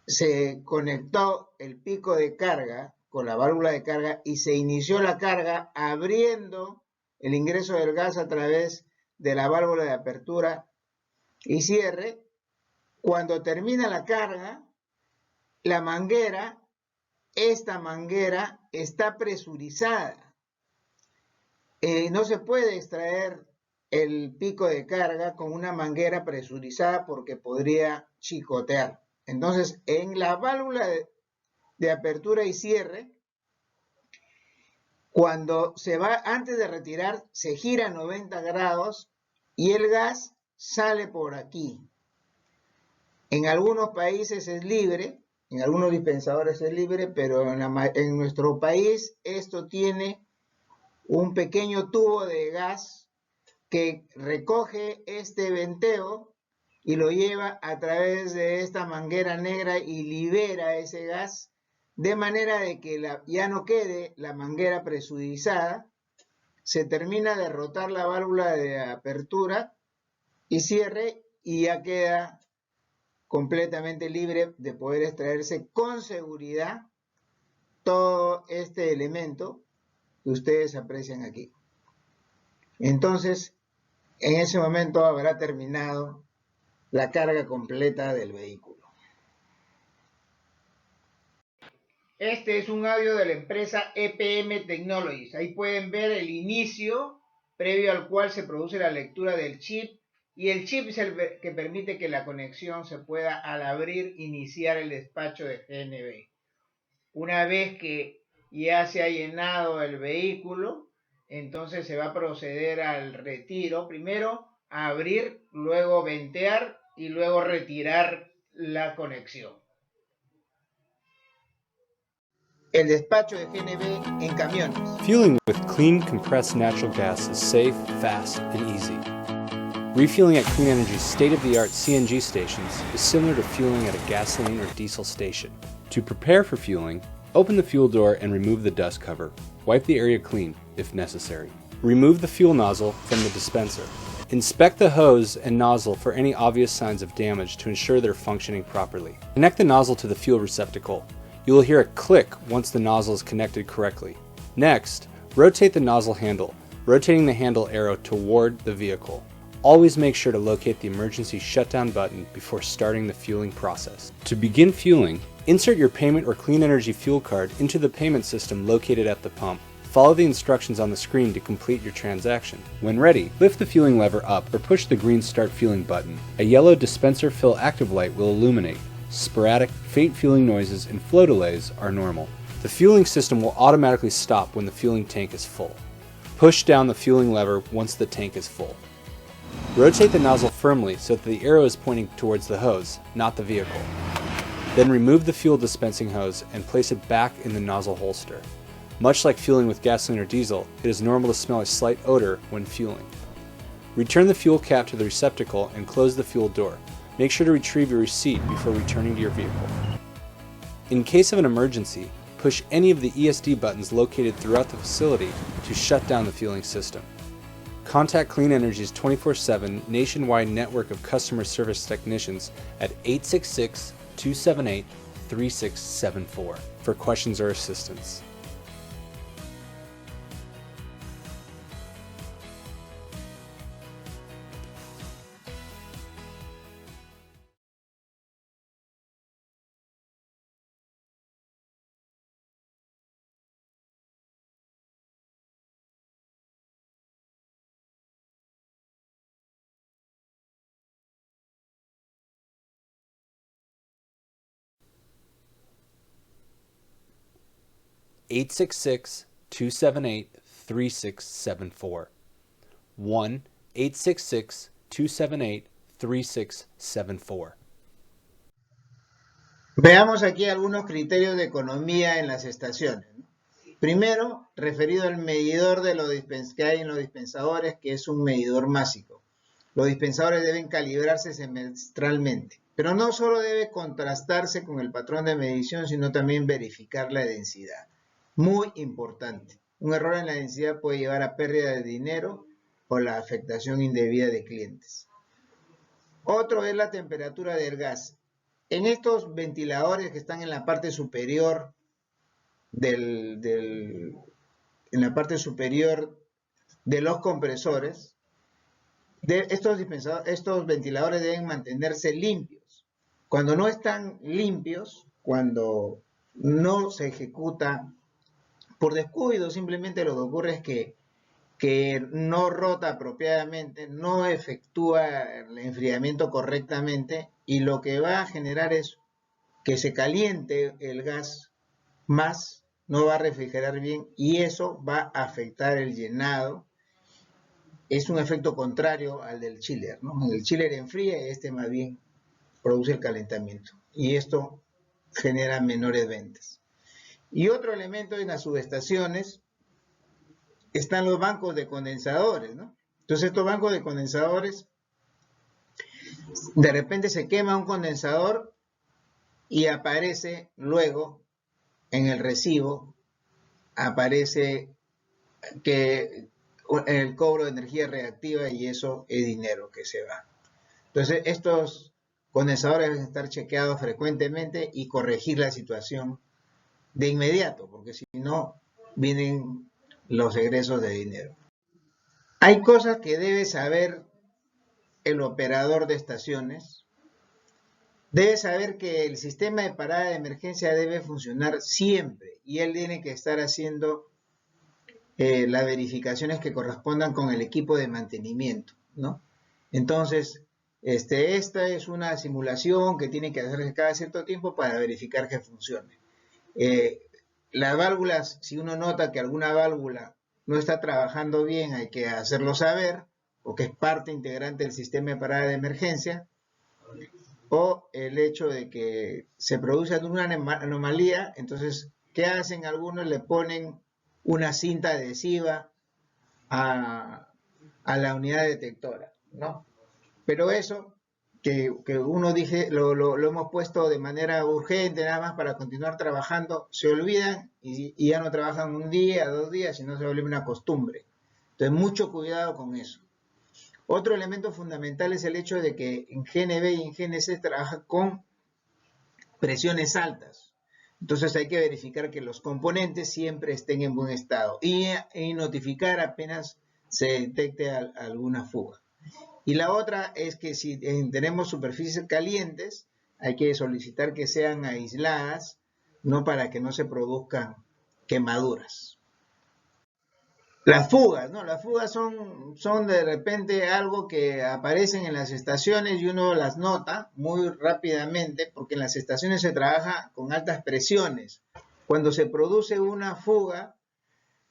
se conectó el pico de carga con la válvula de carga y se inició la carga abriendo el ingreso del gas a través de la válvula de apertura y cierre, cuando termina la carga, la manguera, esta manguera está presurizada. No se puede extraer el pico de carga con una manguera presurizada porque podría chicotear. Entonces, en la válvula de apertura y cierre, cuando se va, antes de retirar, se gira 90 grados y el gas sale por aquí. En algunos países es libre, en algunos dispensadores es libre, pero en nuestro país esto tiene un pequeño tubo de gas que recoge este venteo y lo lleva a través de esta manguera negra y libera ese gas, de manera de que ya no quede la manguera presurizada. Se termina de rotar la válvula de apertura y cierre y ya queda completamente libre de poder extraerse con seguridad todo este elemento que ustedes aprecian aquí. Entonces, en ese momento habrá terminado la carga completa del vehículo. Este es un audio de la empresa EPM Technologies. Ahí pueden ver el inicio previo al cual se produce la lectura del chip, y el chip es el que permite que la conexión se pueda, al abrir, iniciar el despacho de GNB. Una vez que ya se ha llenado el vehículo, entonces se va a proceder al retiro. Primero abrir, luego ventear y luego retirar la conexión. El despacho de GNB en camiones. Fueling with clean compressed natural gas is safe, fast, and easy. Refueling at Clean Energy's state-of-the-art CNG stations is similar to fueling at a gasoline or diesel station. To prepare for fueling, open the fuel door and remove the dust cover. Wipe the area clean, if necessary. Remove the fuel nozzle from the dispenser. Inspect the hose and nozzle for any obvious signs of damage to ensure they're functioning properly. Connect the nozzle to the fuel receptacle. You will hear a click once the nozzle is connected correctly. Next, rotate the nozzle handle, rotating the handle arrow toward the vehicle. Always make sure to locate the emergency shutdown button before starting the fueling process. To begin fueling, insert your payment or Clean Energy fuel card into the payment system located at the pump. Follow the instructions on the screen to complete your transaction. When ready, lift the fueling lever up or push the green Start Fueling button. A yellow dispenser fill active light will illuminate. Sporadic, faint fueling noises and flow delays are normal. The fueling system will automatically stop when the fueling tank is full. Push down the fueling lever once the tank is full. Rotate the nozzle firmly so that the arrow is pointing towards the hose, not the vehicle. Then remove the fuel dispensing hose and place it back in the nozzle holster. Much like fueling with gasoline or diesel, it is normal to smell a slight odor when fueling. Return the fuel cap to the receptacle and close the fuel door. Make sure to retrieve your receipt before returning to your vehicle. In case of an emergency, push any of the ESD buttons located throughout the facility to shut down the fueling system. Contact Clean Energy's 24/7 nationwide network of customer service technicians at 866-278-3674 for questions or assistance. (866-278-3674) 1-866-278-3674. Veamos aquí algunos criterios de economía en las estaciones. Primero, referido al medidor de los que hay en los dispensadores, que es un medidor másico. Los dispensadores deben calibrarse semestralmente, pero no solo debe contrastarse con el patrón de medición, sino también verificar la densidad. Muy importante. Un error en la densidad puede llevar a pérdida de dinero o la afectación indebida de clientes. Otro es la temperatura del gas. En estos ventiladores que están en la parte superior en la parte superior de los compresores, estos ventiladores deben mantenerse limpios. Cuando no están limpios, cuando no se ejecuta por descuido, simplemente lo que ocurre es que no rota apropiadamente, no efectúa el enfriamiento correctamente, y lo que va a generar es que se caliente el gas más, no va a refrigerar bien, y eso va a afectar el llenado. Es un efecto contrario al del chiller, ¿no? El chiller enfría y este más bien produce el calentamiento, y esto genera menores ventas. Y otro elemento en las subestaciones están los bancos de condensadores, ¿no? Entonces estos bancos de condensadores, de repente se quema un condensador y aparece luego en el recibo, aparece que el cobro de energía reactiva, y eso es dinero que se va. Entonces estos condensadores deben estar chequeados frecuentemente y corregir la situación de inmediato, porque si no vienen los egresos de dinero. Hay cosas que debe saber el operador de estaciones. Debe saber que el sistema de parada de emergencia debe funcionar siempre, y él tiene que estar haciendo las verificaciones que correspondan con el equipo de mantenimiento, ¿no? Entonces, esta es una simulación que tiene que hacerse cada cierto tiempo para verificar que funcione. las válvulas, si uno nota que alguna válvula no está trabajando bien, hay que hacerlo saber, porque es parte integrante del sistema de parada de emergencia, o el hecho de que se produce alguna anomalía, entonces, ¿qué hacen algunos? Le ponen una cinta adhesiva a la unidad detectora, ¿no? Pero eso, que uno dije, lo hemos puesto de manera urgente, nada más para continuar trabajando, se olvidan y ya no trabajan un día, 2 días, sino se vuelve una costumbre. Entonces, mucho cuidado con eso. Otro elemento fundamental es el hecho de que en GNB y en GNC se trabaja con presiones altas. Entonces hay que verificar que los componentes siempre estén en buen estado y notificar apenas se detecte alguna fuga. Y la otra es que si tenemos superficies calientes, hay que solicitar que sean aisladas, no para que no se produzcan quemaduras. Las fugas, ¿no? Las fugas son de repente algo que aparecen en las estaciones y uno las nota muy rápidamente porque en las estaciones se trabaja con altas presiones. Cuando se produce una fuga,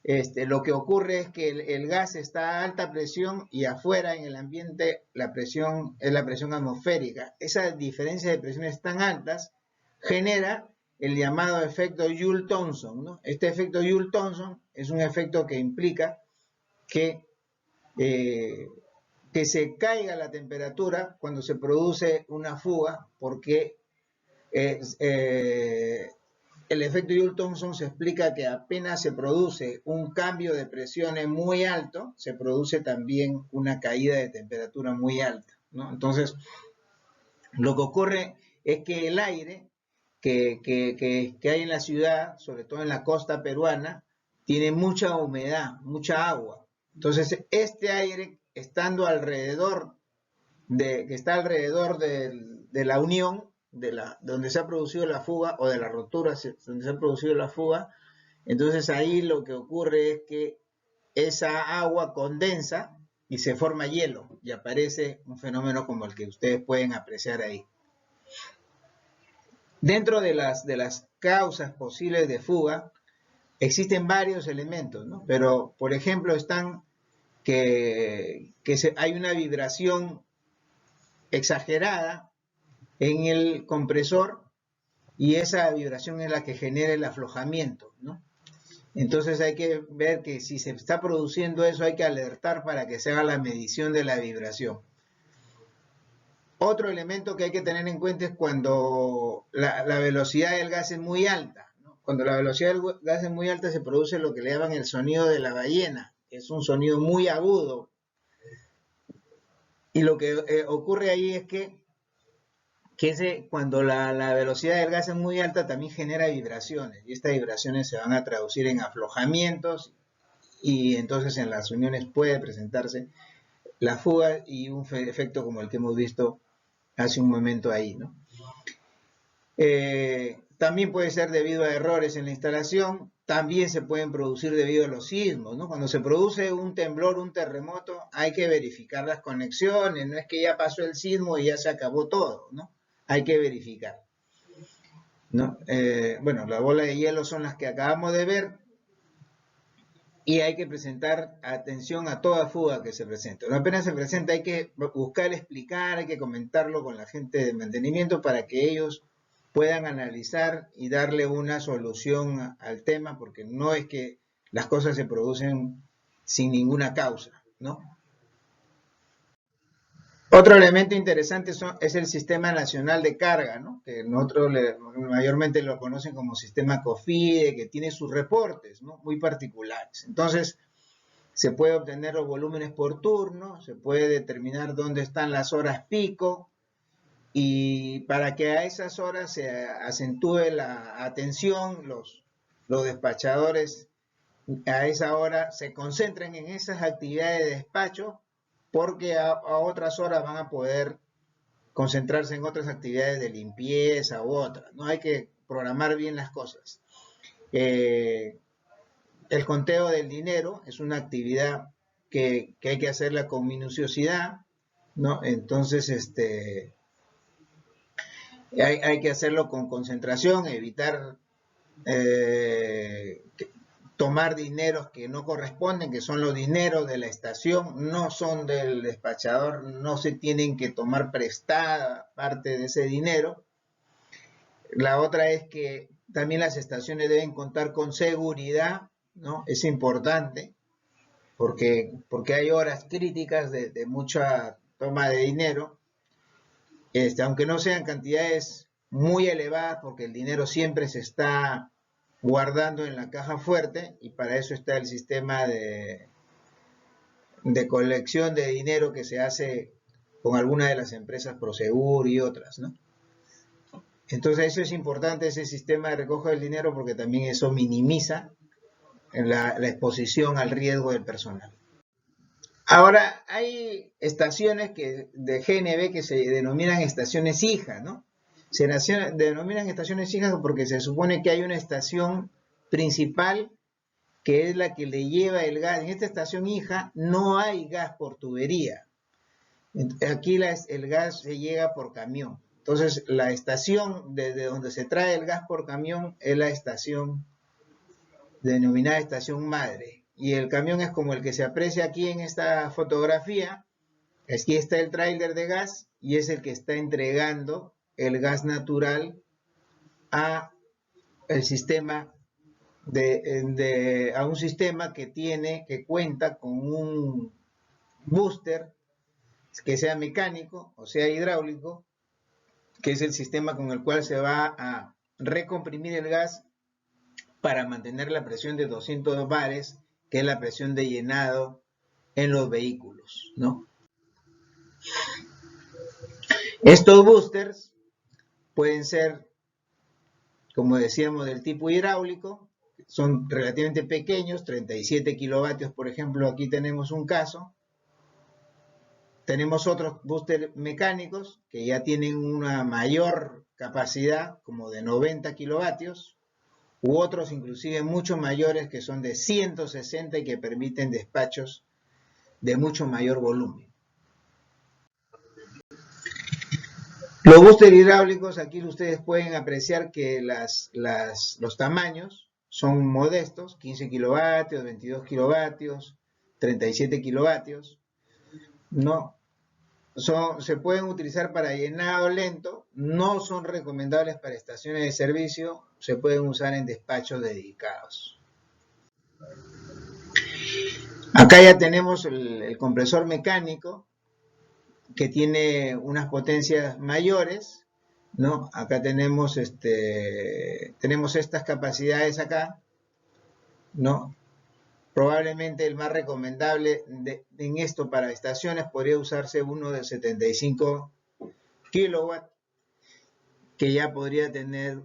lo que ocurre es que el gas está a alta presión y afuera en el ambiente la presión es la presión atmosférica. Esa diferencia de presiones tan altas genera el llamado efecto Joule-Thomson, ¿no? Este efecto Joule-Thomson es un efecto que implica que se caiga la temperatura cuando se produce una fuga, porque el efecto Joule-Thomson se explica que apenas se produce un cambio de presiones muy alto, se produce también una caída de temperatura muy alta, ¿no? Entonces, lo que ocurre es que el aire que hay en la ciudad, sobre todo en la costa peruana, tiene mucha humedad, mucha agua. Entonces, este aire, estando alrededor de la unión, donde se ha producido la fuga, o de la rotura donde se ha producido la fuga, entonces ahí lo que ocurre es que esa agua condensa y se forma hielo, y aparece un fenómeno como el que ustedes pueden apreciar ahí. Dentro de las causas posibles de fuga, existen varios elementos, ¿no? Pero, por ejemplo, están hay una vibración exagerada en el compresor y esa vibración es la que genera el aflojamiento, ¿no? Entonces hay que ver que si se está produciendo eso hay que alertar para que se haga la medición de la vibración. Otro elemento que hay que tener en cuenta es cuando la velocidad del gas es muy alta, ¿no? Cuando la velocidad del gas es muy alta se produce lo que le llaman el sonido de la ballena. Es un sonido muy agudo. Y lo que ocurre ahí es que cuando la velocidad del gas es muy alta también genera vibraciones. Y estas vibraciones se van a traducir en aflojamientos y entonces en las uniones puede presentarse la fuga y un efecto como el que hemos visto hace un momento ahí, ¿no? También puede ser debido a errores en la instalación, también se pueden producir debido a los sismos, ¿no? Cuando se produce un temblor, un terremoto, hay que verificar las conexiones, no es que ya pasó el sismo y ya se acabó todo, ¿no? Hay que verificar, ¿no? Bueno, las bolas de hielo son las que acabamos de ver y hay que presentar atención a toda fuga que se presente. No apenas se presenta, hay que buscar explicar, hay que comentarlo con la gente de mantenimiento para que ellos puedan analizar y darle una solución al tema, porque no es que las cosas se producen sin ninguna causa, ¿no? Otro elemento interesante es el Sistema Nacional de Carga, ¿no? Que nosotros mayormente lo conocen como Sistema COFIDE, que tiene sus reportes, ¿no? Muy particulares. Entonces, se puede obtener los volúmenes por turno, se puede determinar dónde están las horas pico, y para que a esas horas se acentúe la atención, los despachadores a esa hora se concentran en esas actividades de despacho, porque a otras horas van a poder concentrarse en otras actividades de limpieza u otras, ¿no? Hay que programar bien las cosas. El conteo del dinero es una actividad que hay que hacerla con minuciosidad, ¿no? Entonces, hay que hacerlo con concentración, evitar tomar dineros que no corresponden, que son los dineros de la estación, no son del despachador, no se tienen que tomar prestada parte de ese dinero. La otra es que también las estaciones deben contar con seguridad, ¿no? Es importante, porque hay horas críticas de mucha toma de dinero, aunque no sean cantidades muy elevadas, porque el dinero siempre se está guardando en la caja fuerte, y para eso está el sistema de colección de dinero que se hace con algunas de las empresas Prosegur y otras, ¿no? Entonces eso es importante, ese sistema de recojo del dinero, porque también eso minimiza la exposición al riesgo del personal. Ahora, hay estaciones de GNB que se denominan estaciones hijas, ¿no? Se denominan estaciones hijas porque se supone que hay una estación principal que es la que le lleva el gas. En esta estación hija no hay gas por tubería. Aquí el gas se llega por camión. Entonces, la estación desde donde se trae el gas por camión es la estación denominada estación madre. Y el camión es como el que se aprecia aquí en esta fotografía. Aquí está el tráiler de gas y es el que está entregando el gas natural a el sistema a un sistema que cuenta con un booster, que sea mecánico o sea hidráulico, que es el sistema con el cual se va a recomprimir el gas para mantener la presión de 200 bares, que es la presión de llenado en los vehículos, ¿no? Estos boosters pueden ser, como decíamos, del tipo hidráulico, son relativamente pequeños, 37 kilovatios, por ejemplo, aquí tenemos un caso. Tenemos otros boosters mecánicos que ya tienen una mayor capacidad, como de 90 kilovatios, u otros inclusive mucho mayores que son de 160 y que permiten despachos de mucho mayor volumen. Los boosters hidráulicos, aquí ustedes pueden apreciar que los tamaños son modestos, 15 kilovatios, 22 kilovatios, 37 kilovatios, ¿no? Se pueden utilizar para llenado lento, no son recomendables para estaciones de servicio, se pueden usar en despachos dedicados. Acá ya tenemos el compresor mecánico que tiene unas potencias mayores, ¿no? Acá tenemos estas capacidades acá, ¿no? Probablemente el más recomendable en esto para estaciones podría usarse uno de 75 kilowatts, que ya podría tener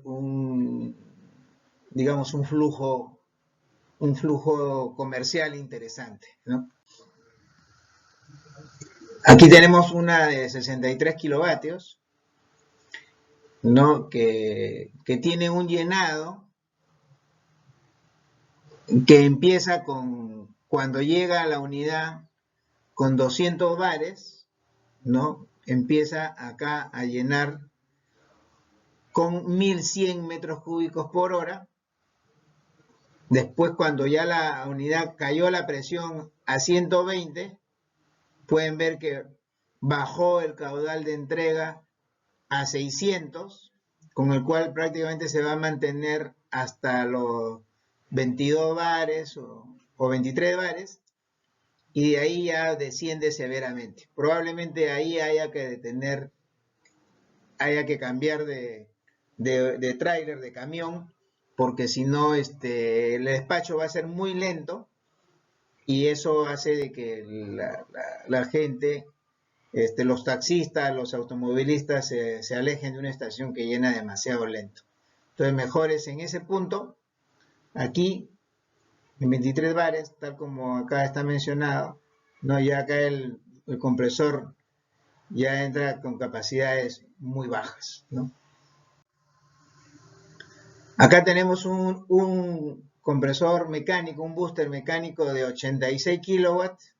digamos, un flujo comercial interesante, ¿no? Aquí tenemos una de 63 kilovatios, ¿no? que tiene un llenado que empieza cuando llega a la unidad con 200 bares, ¿no? Empieza acá a llenar con 1100 metros cúbicos por hora. Después, cuando ya la unidad cayó la presión a 120, pueden ver que bajó el caudal de entrega a 600, con el cual prácticamente se va a mantener hasta los 22 bares o 23 bares, y de ahí ya desciende severamente. Probablemente ahí haya que cambiar de tráiler, de camión, porque si no el despacho va a ser muy lento, y eso hace de que la gente, los taxistas, los automovilistas se alejen de una estación que llena demasiado lento. Entonces, mejor es en ese punto, aquí, en 23 bares, tal como acá está mencionado, ¿no? Ya acá el compresor ya entra con capacidades muy bajas, ¿no? Acá tenemos un compresor mecánico, un booster mecánico de 86 kilowatts,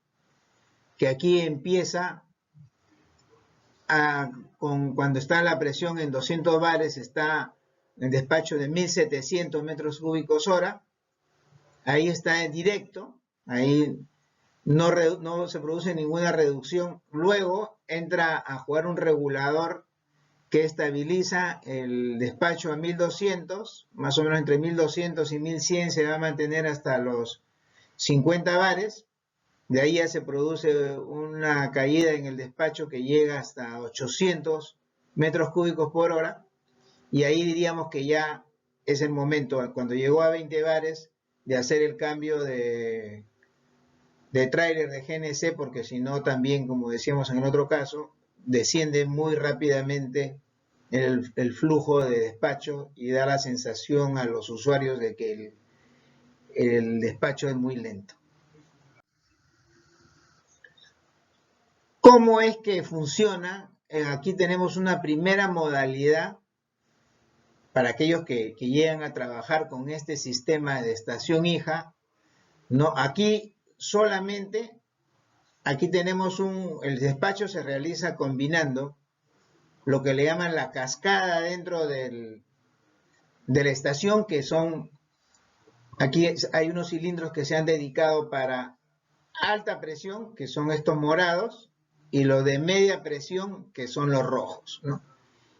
que aquí empieza cuando está la presión en 200 bares, está el despacho de 1700 metros cúbicos hora. Ahí está en directo, ahí no se produce ninguna reducción. Luego entra a jugar un regulador que estabiliza el despacho a 1200, más o menos entre 1200 y 1100 se va a mantener hasta los 50 bares. De ahí ya se produce una caída en el despacho que llega hasta 800 metros cúbicos por hora. Y ahí diríamos que ya es el momento, cuando llegó a 20 bares, de hacer el cambio de tráiler de GNC, porque si no también, como decíamos en el otro caso, desciende muy rápidamente el flujo de despacho y da la sensación a los usuarios de que el despacho es muy lento. ¿Cómo es que funciona? Aquí tenemos una primera modalidad para aquellos que llegan a trabajar con este sistema de estación hija. No, aquí solamente, aquí tenemos el despacho se realiza combinando lo que le llaman la cascada dentro de la estación, que son, aquí hay unos cilindros que se han dedicado para alta presión, que son estos morados, y los de media presión, que son los rojos, ¿no?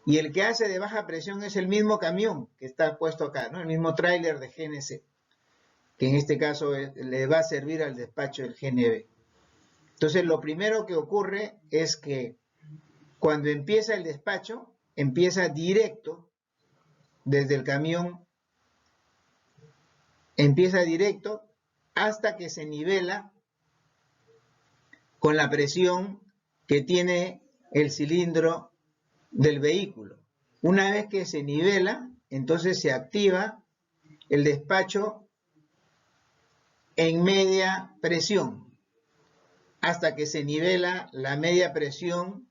Y el que hace de baja presión es el mismo camión que está puesto acá, ¿no? El mismo tráiler de GNC, que en este caso le va a servir al despacho del GNB. Entonces, lo primero que ocurre es que cuando empieza el despacho, empieza directo desde el camión, empieza directo hasta que se nivela con la presión que tiene el cilindro del vehículo. Una vez que se nivela, entonces se activa el despacho en media presión hasta que se nivela la media presión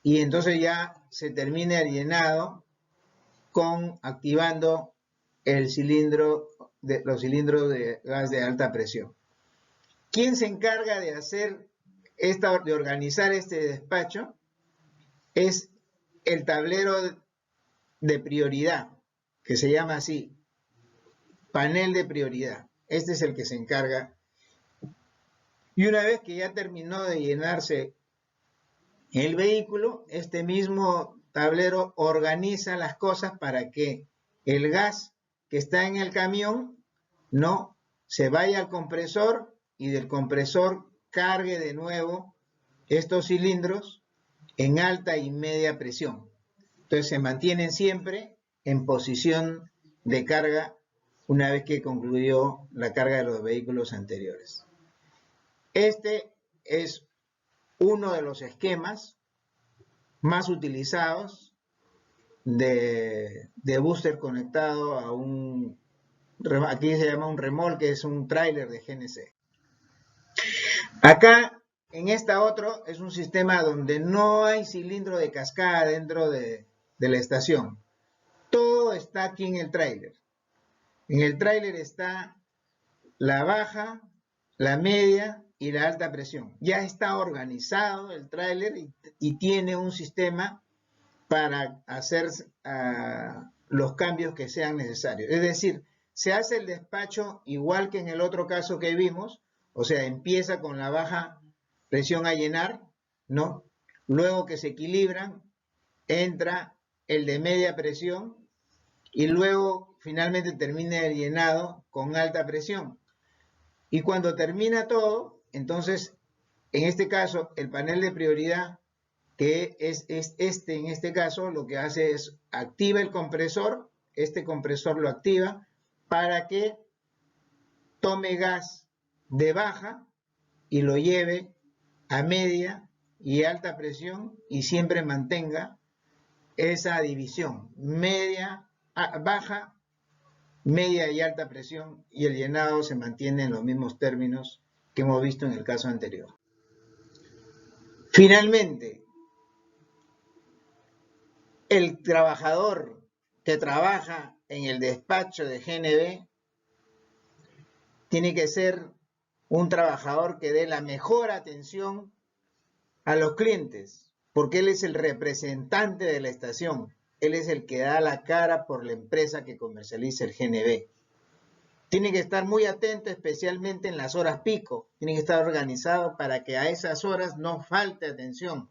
y entonces ya se termina el llenado activando los cilindros de gas de alta presión. ¿Quién se encarga de de organizar este despacho? Es el tablero de prioridad, que se llama así, panel de prioridad. Este es el que se encarga. Y una vez que ya terminó de llenarse el vehículo, este mismo tablero organiza las cosas para que el gas que está en el camión no se vaya al compresor y del compresor cargue de nuevo estos cilindros en alta y media presión. Entonces se mantienen siempre en posición de carga una vez que concluyó la carga de los vehículos anteriores. Este es uno de los esquemas más utilizados de booster conectado a aquí se llama un remolque, es un tráiler de GNC. Acá, en esta otro, es un sistema donde no hay cilindro de cascada dentro de la estación. Todo está aquí en el tráiler. En el tráiler está la baja, la media y la alta presión. Ya está organizado el tráiler y tiene un sistema para hacer los cambios que sean necesarios. Es decir, se hace el despacho igual que en el otro caso que vimos, o sea, empieza con la baja presión a llenar, ¿no? Luego que se equilibran, entra el de media presión y luego finalmente termina el llenado con alta presión. Y cuando termina todo, entonces, en este caso, el panel de prioridad, que es en este caso, lo que hace es activa el compresor, este compresor lo activa para que tome gas de baja y lo lleve a media y alta presión y siempre mantenga esa división, baja, media y alta presión, y el llenado se mantiene en los mismos términos que hemos visto en el caso anterior. Finalmente, el trabajador que trabaja en el despacho de GNB tiene que ser un trabajador que dé la mejor atención a los clientes, porque él es el representante de la estación. él es el que da la cara por la empresa que comercializa el GNB. Tiene que estar muy atento, especialmente en las horas pico. Tiene que estar organizado para que a esas horas no falte atención.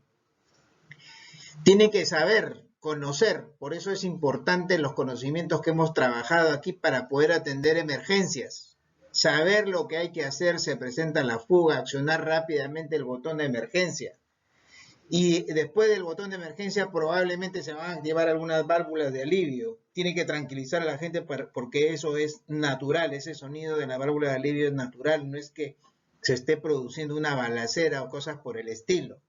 Tiene que saber, conocer, por eso es importante los conocimientos que hemos trabajado aquí para poder atender emergencias. Saber lo que hay que hacer, se presenta la fuga, accionar rápidamente el botón de emergencia. Y después del botón de emergencia probablemente se van a activar algunas válvulas de alivio. Tiene que tranquilizar a la gente porque eso es natural, ese sonido de la válvula de alivio es natural, no es que se esté produciendo una balacera o cosas por el estilo.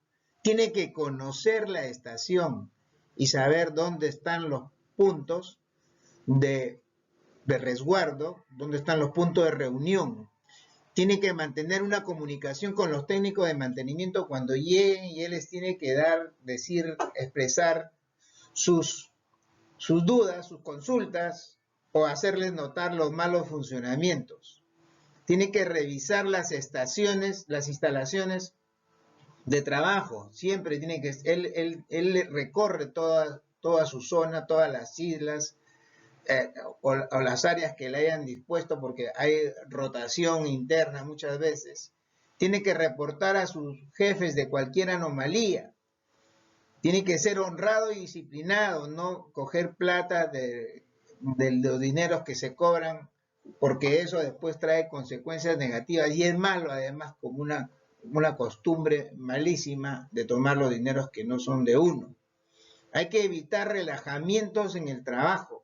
Tiene que conocer la estación y saber dónde están los puntos de resguardo, dónde están los puntos de reunión. Tiene que mantener una comunicación con los técnicos de mantenimiento cuando lleguen y él les tiene que expresar sus dudas, sus consultas o hacerles notar los malos funcionamientos. Tiene que revisar las estaciones, las instalaciones de trabajo. Siempre tiene que, él recorre toda su zona, todas las islas, o las áreas que le hayan dispuesto, porque hay rotación interna muchas veces. Tiene que reportar a sus jefes de cualquier anomalía. Tiene que ser honrado y disciplinado, no coger plata de los dineros que se cobran, porque eso después trae consecuencias negativas y es malo, además, como una costumbre malísima de tomar los dineros que no son de uno. Hay que evitar relajamientos en el trabajo.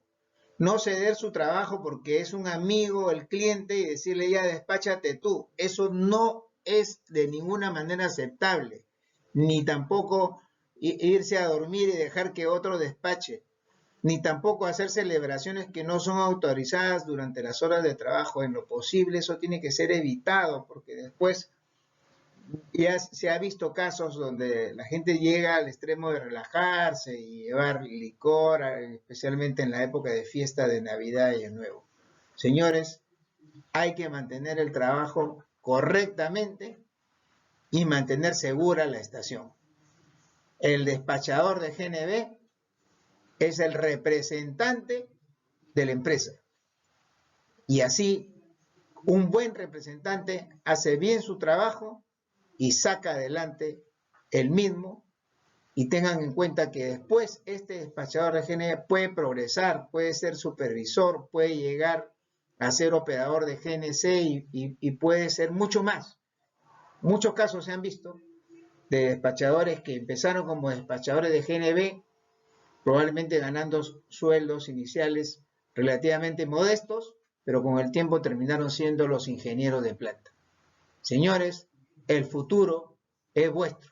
No ceder su trabajo porque es un amigo, el cliente, y decirle ya despáchate tú. Eso no es de ninguna manera aceptable. Ni tampoco irse a dormir y dejar que otro despache. Ni tampoco hacer celebraciones que no son autorizadas durante las horas de trabajo. En lo posible eso tiene que ser evitado porque después ya se ha visto casos donde la gente llega al extremo de relajarse y llevar licor, especialmente en la época de fiesta de Navidad y Año Nuevo. Señores, hay que mantener el trabajo correctamente y mantener segura la estación. El despachador de GNB es el representante de la empresa. Y así, un buen representante hace bien su trabajo y saca adelante el mismo, y tengan en cuenta que después este despachador de GNB puede progresar, puede ser supervisor, puede llegar a ser operador de GNC y puede ser mucho más. Muchos casos se han visto de despachadores que empezaron como despachadores de GNB, probablemente ganando sueldos iniciales relativamente modestos, pero con el tiempo terminaron siendo los ingenieros de planta. Señores, el futuro es vuestro.